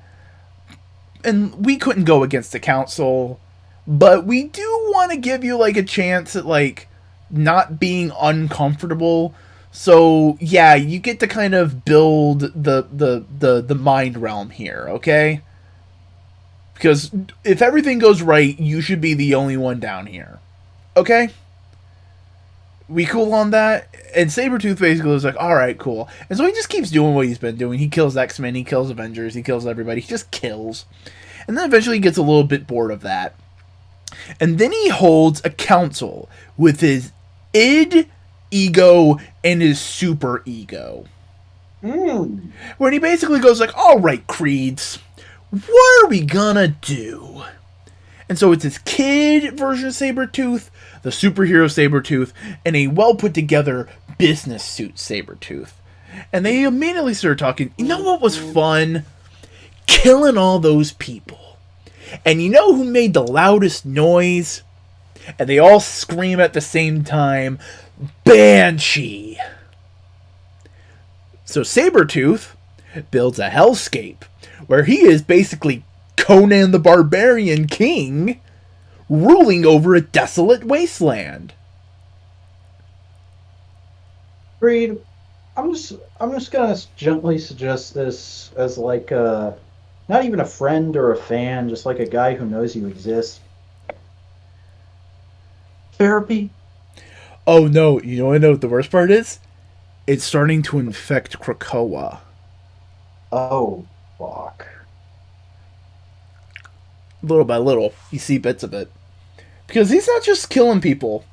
and we couldn't go against the council, but we do want to give you like a chance at like not being uncomfortable. So yeah, you get to kind of build the mind realm here, okay? Because if everything goes right, you should be the only one down here. Okay? We cool on that?" And Sabretooth basically was like, "Alright, cool." And so he just keeps doing what he's been doing. He kills X-Men, he kills Avengers, he kills everybody. He just kills. And then eventually he gets a little bit bored of that. And then he holds a council with his id, ego, and his super ego. Where he basically goes like, "Alright, Creeds, what are we gonna do?" And so it's his kid version of Sabretooth, the superhero Sabretooth, and a well put together business suit Sabretooth. And they immediately start talking. You know what was fun? Killing all those people. And you know who made the loudest noise? And they all scream at the same time, "Banshee." So Sabretooth builds a hellscape where he is basically Conan the Barbarian King ruling over a desolate wasteland. Creed, I'm just gonna gently suggest this as like not even a friend or a fan, just like a guy who knows you exist. Therapy. Oh no, you know what the worst part is? It's starting to infect Krakoa. Oh, fuck. Little by little, you see bits of it. Because he's not just killing people.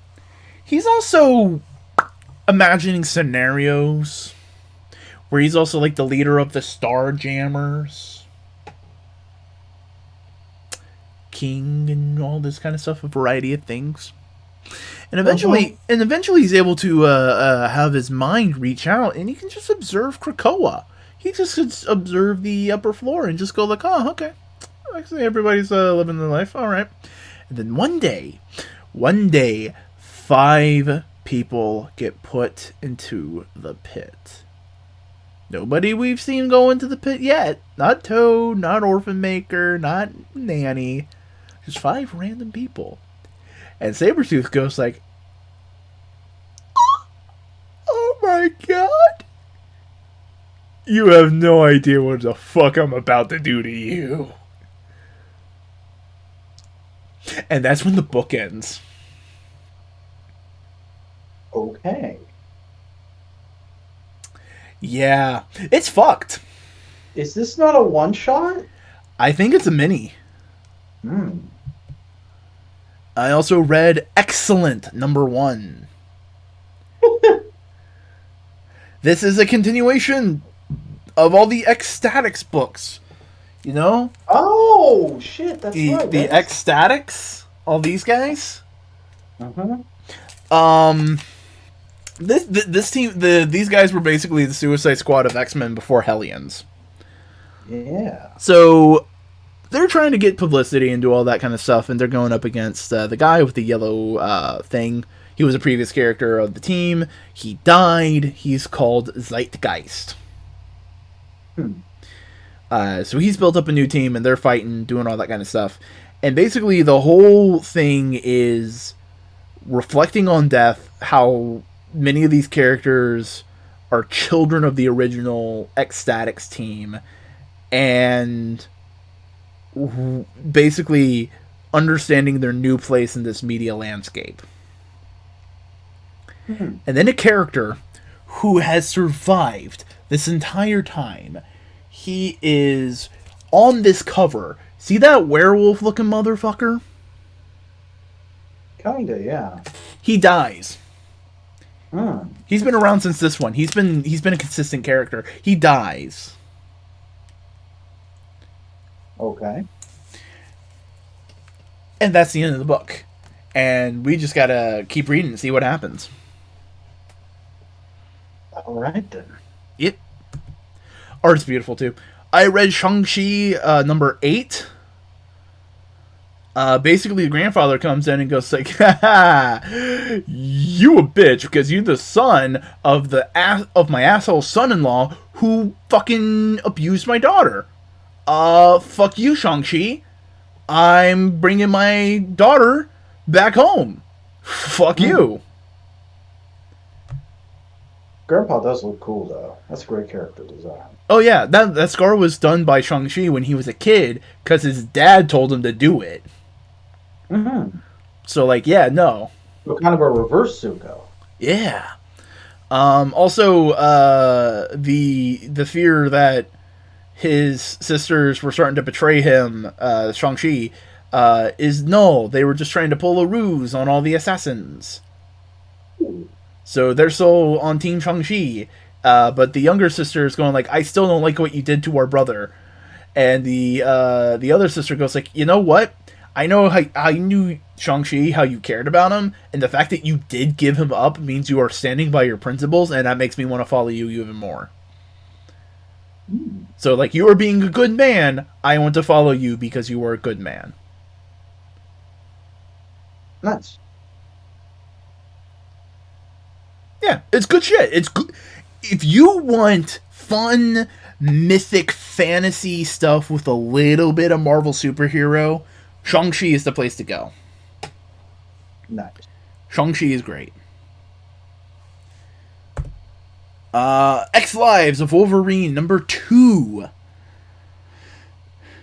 He's also imagining scenarios where he's also like the leader of the Star Jammers, king, and all this kind of stuff, a variety of things. And eventually he's able to have his mind reach out, and he can just observe Krakoa. He just could observe the upper floor and just go like, "Oh, okay. Actually, everybody's living their life. All right." And then one day, 5 people get put into the pit. Nobody we've seen go into the pit yet. Not Toad, not Orphan Maker, not Nanny. Just 5 random people. And Sabretooth goes like, "Oh my god. You have no idea what the fuck I'm about to do to you." And that's when the book ends. Okay. Yeah, it's fucked. Is this not a one-shot? I think it's a mini. I also read Excellent #1. This is a continuation of all the Ecstatics books. You know? Oh, shit, that's right. The Ecstatics? All these guys? This team, these guys were basically the Suicide Squad of X-Men before Hellions. Yeah. So they're trying to get publicity and do all that kind of stuff, and they're going up against the guy with the yellow thing. He was a previous character of the team. He died. He's called Zeitgeist. So he's built up a new team, and they're fighting, doing all that kind of stuff. And basically the whole thing is reflecting on death, how many of these characters are children of the original Ecstatics team, and basically understanding their new place in this media landscape. And then a character who has survived this entire time. He is on this cover. See that werewolf-looking motherfucker? Kinda, yeah. He dies. He's been around since this one. He's been a consistent character. He dies. Okay. And that's the end of the book. And we just gotta keep reading and see what happens. All right, then. Yep. Art's beautiful, too. I read Shang-Chi number 8. Basically, the grandfather comes in and goes like, "Ha, you a bitch because you're the son of my asshole son-in-law who fucking abused my daughter. Fuck you, Shang-Chi. I'm bringing my daughter back home. Fuck you." Grandpa does look cool, though. That's a great character design. Oh yeah, that scar was done by Shang-Chi when he was a kid because his dad told him to do it. Mm-hmm. So like, yeah, no. So kind of a reverse Zuko. Yeah. Also, the fear that his sisters were starting to betray him, Shang-Chi, is null. They were just trying to pull a ruse on all the assassins. Ooh. So they're still on Team Shang-Chi. But the younger sister is going like, I still don't like what you did to our brother. And the other sister goes like, you know what? I know how I knew Shang-Chi, how you cared about him, and the fact that you did give him up means you are standing by your principles, and that makes me want to follow you even more. Mm. So, like, you are being a good man, I want to follow you because you are a good man. Nice. Yeah, it's good shit. It's good. If you want fun, mythic fantasy stuff with a little bit of Marvel superhero, Shang-Chi is the place to go. Nice. Shang-Chi is great. X Lives of Wolverine number 2.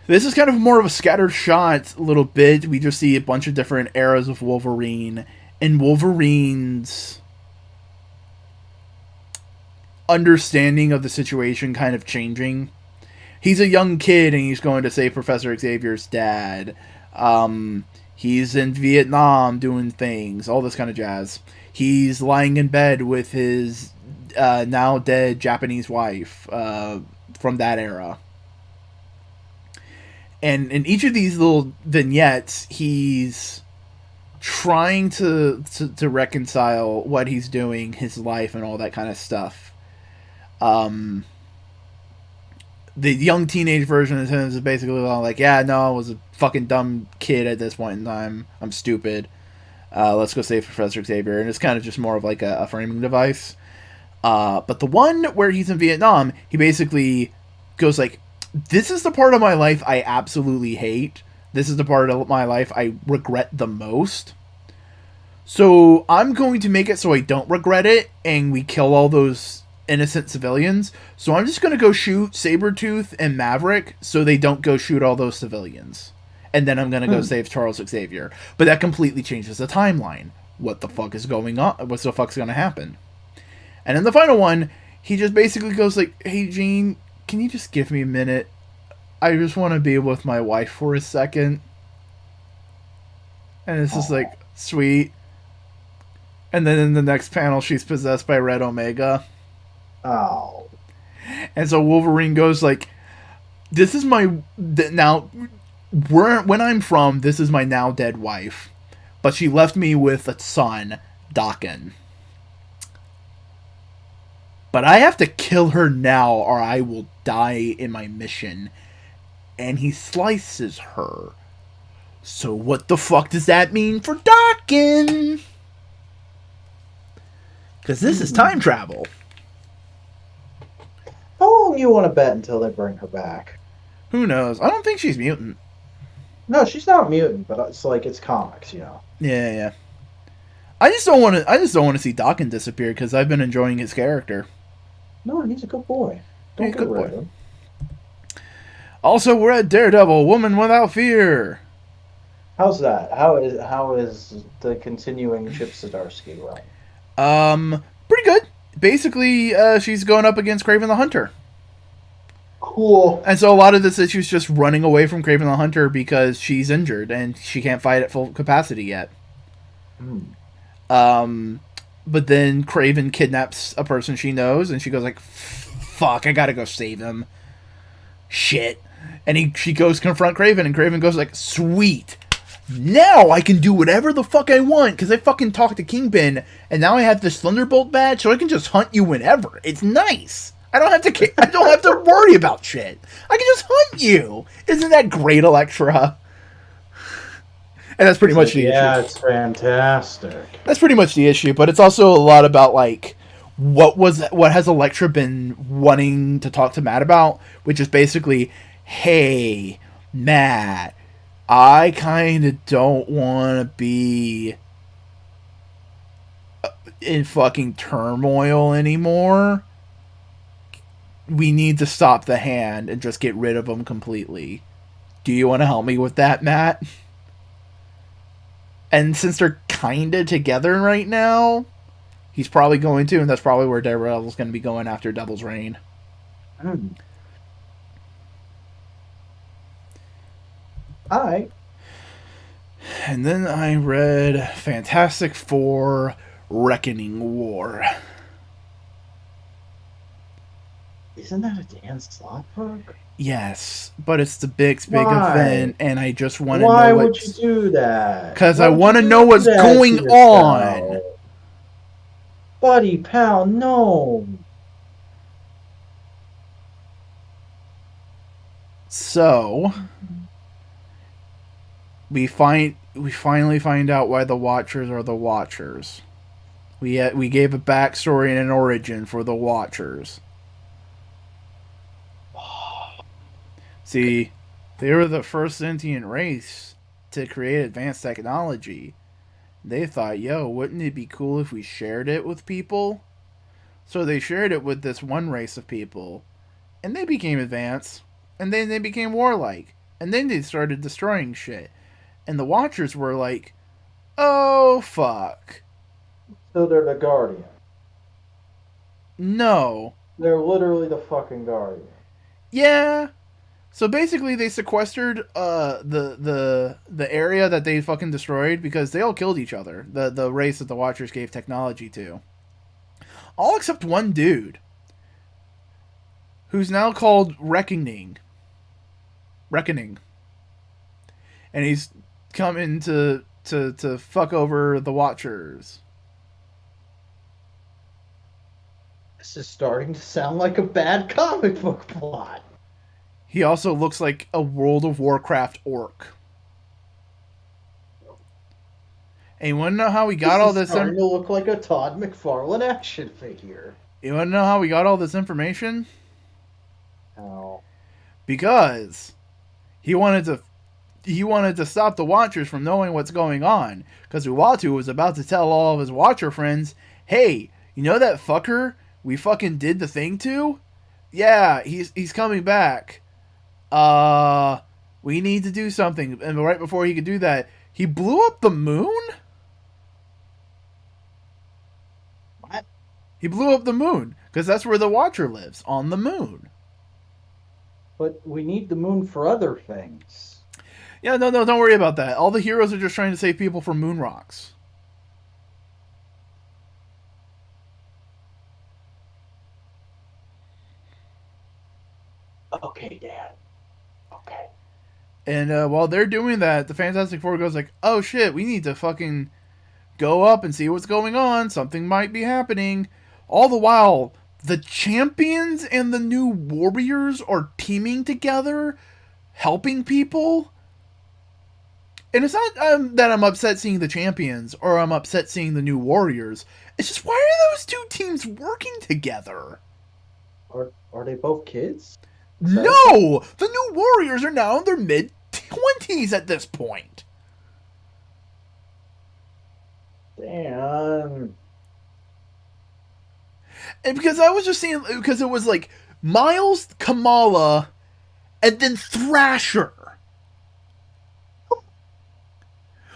This is kind of more of a scattered shot a little bit. We just see a bunch of different eras of Wolverine and Wolverine's understanding of the situation kind of changing. He's a young kid and he's going to save Professor Xavier's dad. He's in Vietnam doing things, all this kind of jazz. He's lying in bed with his now dead Japanese wife from that era. And in each of these little vignettes, he's trying to reconcile what he's doing, his life, and all that kind of stuff. The young teenage version of him is basically like, yeah, no, I was a fucking dumb kid at this point in time. I'm stupid. Let's go save Professor Xavier. And it's kind of just more of like a framing device. But the one where he's in Vietnam, he basically goes like, this is the part of my life I absolutely hate. This is the part of my life I regret the most. So I'm going to make it so I don't regret it, and we kill all those innocent civilians. So I'm just going to go shoot Sabretooth and Maverick so they don't go shoot all those civilians. And then I'm going to go save Charles Xavier. But that completely changes the timeline. What the fuck is going on? What the fuck's going to happen? And in the final one, he just basically goes like, hey, Jean, can you just give me a minute? I just want to be with my wife for a second. And it's just like, sweet. And then in the next panel, she's possessed by Red Omega. Oh. And so Wolverine goes like, this is my... Now, when I'm from, this is my now dead wife. But she left me with a son, Daken. But I have to kill her now or I will die in my mission. And he slices her. So what the fuck does that mean for Daken? Because this is time travel. How long you want to bet until they bring her back? Who knows? I don't think she's mutant. No, she's not mutant, but it's like it's comics, you know. Yeah. I just don't want to see Daken disappear because I've been enjoying his character. No, he's a good boy. Don't get rid of him. Also, we're at Daredevil Woman Without Fear. How's that? How is the continuing Chip Zdarsky run? Pretty good. Basically, she's going up against Kraven the Hunter. Cool. And so a lot of this issue is just running away from Kraven the Hunter because she's injured and she can't fight at full capacity yet. But then Kraven kidnaps a person she knows and she goes like, fuck, I gotta go save him. Shit. And she goes confront Kraven and Kraven goes like, sweet. Now I can do whatever the fuck I want because I fucking talked to Kingpin, and now I have this Thunderbolt badge, so I can just hunt you whenever. It's nice. I don't have to. I don't have to worry about shit. I can just hunt you. Isn't that great, Elektra? And that's pretty much the issue. Yeah, it's fantastic. That's pretty much the issue, but it's also a lot about like what has Elektra been wanting to talk to Matt about, which is basically, hey, Matt, I kind of don't want to be in fucking turmoil anymore. We need to stop the Hand and just get rid of them completely. Do you want to help me with that, Matt? And since they're kind of together right now, he's probably going to, and that's probably where Daredevil's going to be going after Devil's Reign. Alright. And then I read Fantastic Four Reckoning War. Isn't that a Dan Slott book? Yes, but it's the big event, and I just want to know Why would you do that? Because I want to know what's going on. Buddy, pal, no. So we finally find out why the Watchers are the Watchers. We gave a backstory and an origin for the Watchers. See, they were the first sentient race to create advanced technology. They thought, yo, wouldn't it be cool if we shared it with people? So they shared it with this one race of people, and they became advanced, and then they became warlike, and then they started destroying shit. And the Watchers were like, oh, fuck. So they're the Guardian. No. They're literally the fucking Guardian. Yeah. So basically, they sequestered the area that they fucking destroyed because they all killed each other. The race that the Watchers gave technology to, all except one dude, who's now called Reckoning, and he's coming to fuck over the Watchers. This is starting to sound like a bad comic book plot. He also looks like a World of Warcraft orc. And you want to know how we got all this? Starting to look like a Todd McFarlane action figure. You want to know how we got all this information? How? Because he wanted to stop the Watchers from knowing what's going on. Because Uatu was about to tell all of his Watcher friends, "Hey, you know that fucker we fucking did the thing to? Yeah, he's coming back. We need to do something." And right before he could do that, he blew up the moon? What? He blew up the moon, because that's where the Watcher lives, on the moon. But we need the moon for other things. Yeah, no, don't worry about that. All the heroes are just trying to save people from moon rocks. Okay, Dad. Okay. And while they're doing that, the Fantastic Four goes like, oh shit, we need to fucking go up and see what's going on. Something might be happening. All the while, the Champions and the New Warriors are teaming together, helping people. And it's not that I'm upset seeing the Champions or I'm upset seeing the New Warriors. It's just, why are those two teams working together? Are they both kids? No! The New Warriors are now in their mid-20s at this point. Damn. And because I was just seeing, because it was like Miles, Kamala, and then Thrasher.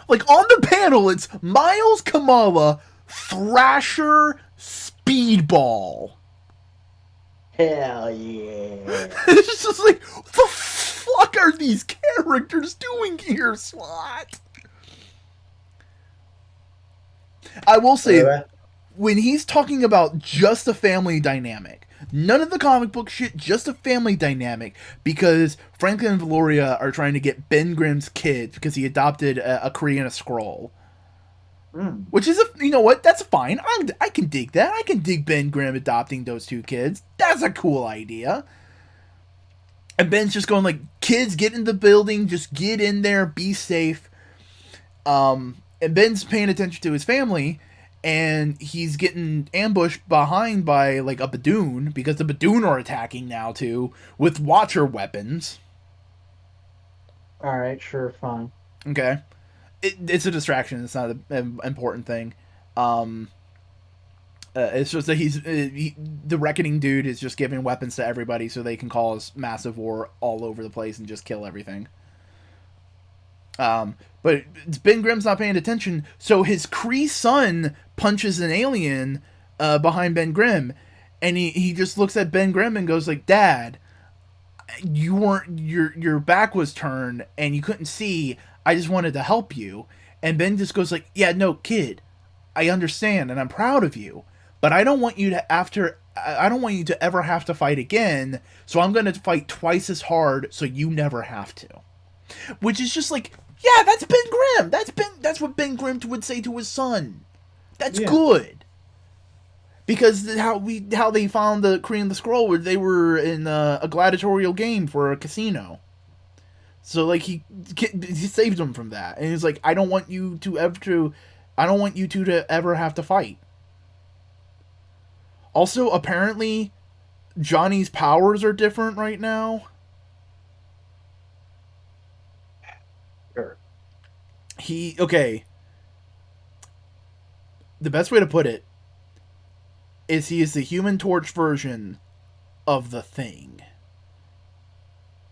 Like on the panel, it's Miles, Kamala, Thrasher, Speedball. Hell yeah. It's just like, what the fuck are these characters doing here, Slot? I will say, when he's talking about just the family dynamic, None of the comic book shit, just a family dynamic, because Franklin and Valoria are trying to get Ben Grimm's kid because he adopted a Kree and a Skrull. Mm. Which is, you know what, that's fine. I can dig that. I can dig Ben Grimm adopting those two kids. That's a cool idea. And Ben's just going like, kids, get in the building, just get in there, be safe. And Ben's paying attention to his family, and he's getting ambushed behind by like a Badoon, because the Badoon are attacking now too, with Watcher weapons. Alright, sure, fine. Okay. It's a distraction. It's not an important thing. It's just that the Reckoning dude is just giving weapons to everybody so they can cause massive war all over the place and just kill everything. But Ben Grimm's not paying attention, so his Kree son punches an alien behind Ben Grimm, and he just looks at Ben Grimm and goes like, "Dad, you weren't your back was turned and you couldn't see. I just wanted to help you." And Ben just goes like, "Yeah, no, kid, I understand and I'm proud of you, but I don't want you to ever have to fight again, so I'm going to fight twice as hard so you never have to." Which is just like, yeah, that's Ben Grimm. That's what Ben Grimm would say to his son. That's good. Because how they found the Kree and the Skrull, where they were in a gladiatorial game for a casino. So like he saved them from that, and he's like, I don't want you two to ever have to fight. Also, apparently, Johnny's powers are different right now. Sure. The best way to put it is he is the Human Torch version of the Thing.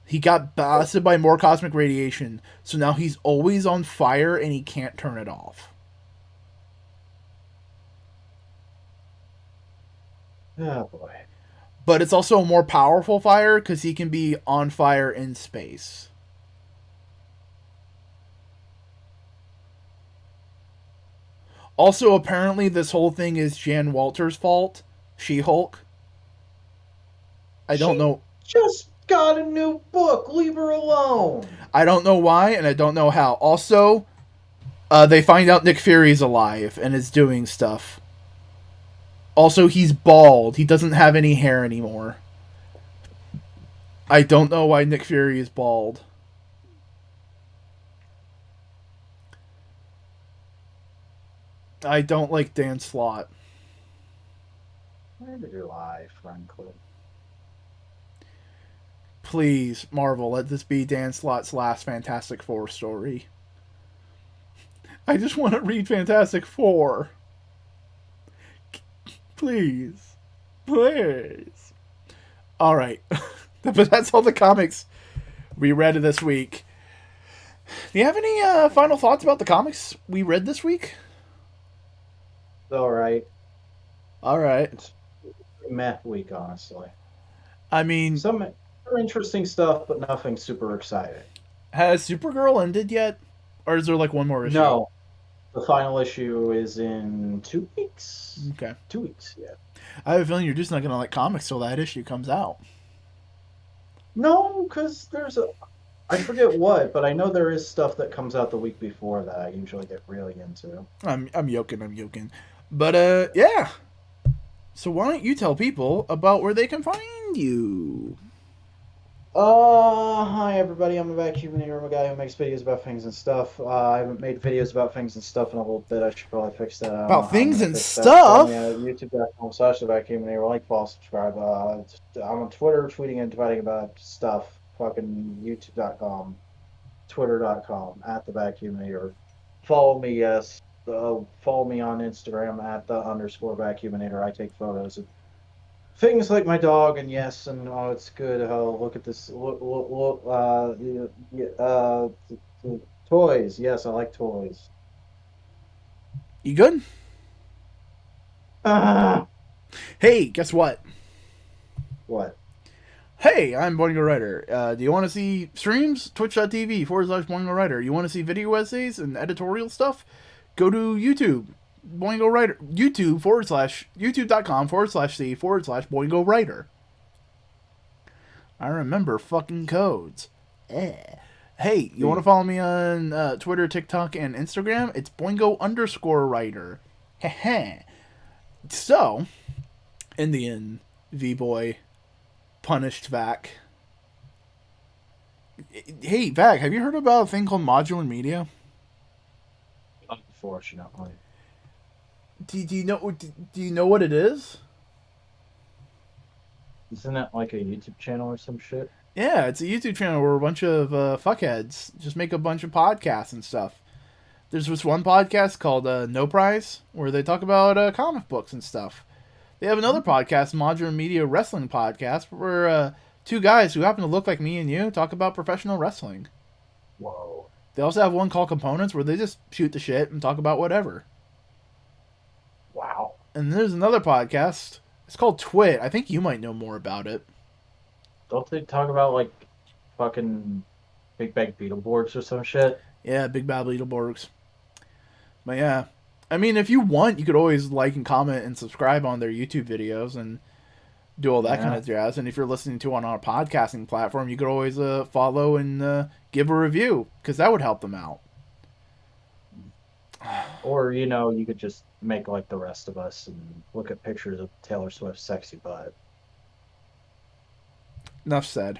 He got blasted by more cosmic radiation, so now he's always on fire and he can't turn it off. Oh boy. But it's also a more powerful fire because he can be on fire in space. Also, apparently, this whole thing is Jan Walter's fault. She-Hulk. I don't know. Just got a new book. Leave her alone. I don't know why, and I don't know how. Also, they find out Nick Fury's alive and is doing stuff. Also, he's bald. He doesn't have any hair anymore. I don't know why Nick Fury is bald. I don't like Dan Slott. Where did you lie, frankly? Please, Marvel, let this be Dan Slott's last Fantastic Four story. I just want to read Fantastic Four. Please. Please. Alright. But that's all the comics we read this week. Do you have any final thoughts about the comics we read this week? Alright. Alright. It's a meh week, honestly. I mean, Some interesting stuff, but nothing super exciting. has Supergirl ended yet? Or is there like one more issue? No. The final issue is in 2 weeks? Okay. 2 weeks, yeah. I have a feeling you're just not going to like comics till that issue comes out. No, because there's I forget what, but I know there is stuff that comes out the week before that I usually get really into. I'm yoking. But, yeah. So why don't you tell people about where they can find you? Hi everybody, I'm a vacuuminator. I'm a guy who makes videos about things and stuff. I haven't made videos about things and stuff in a little bit. I should probably fix that. About things and stuff? YouTube.com/thevacuuminator. Like, follow, subscribe. I'm on Twitter, tweeting and tweeting about stuff. Fucking YouTube.com, Twitter.com, @thevacuuminator. Follow me, yes. Follow me on Instagram @the_vacuuminator. I take photos of things like my dog, and yes, and oh, it's good. Oh, look at this. Look, toys. Yes, I like toys. You good? Ah! Hey, guess what? What? Hey, I'm Boingo Writer. Do you want to see streams? Twitch.tv/BoingoWriter. You want to see video essays and editorial stuff? Go to YouTube. Boingo Writer. YouTube.com/C/Boingo Writer. I remember fucking codes. Eh. Hey, you want to follow me on Twitter, TikTok, and Instagram? It's Boingo_Writer. Heh. So, Indian V-Boy punished Vac. Hey, Vac, have you heard about a thing called Modular Media? Unfortunately. Do you know what it is? Isn't that like a YouTube channel or some shit? Yeah, it's a YouTube channel where a bunch of fuckheads just make a bunch of podcasts and stuff. There's this one podcast called No Prize where they talk about comic books and stuff. They have another podcast, Modular Media Wrestling Podcast, where two guys who happen to look like me and you talk about professional wrestling. Whoa. They also have one called Components where they just shoot the shit and talk about whatever. Wow. And there's another podcast. It's called Twit. I think you might know more about it. Don't they talk about like fucking Big Bang Beetleborgs or some shit? Yeah, Big Bad Beetleborgs. But yeah. I mean, if you want, you could always like and comment and subscribe on their YouTube videos and do all that kind of jazz. And if you're listening to it on our podcasting platform, you could always follow and give a review because that would help them out. Or, you could just make like the rest of us and look at pictures of Taylor Swift's sexy butt. Enough said.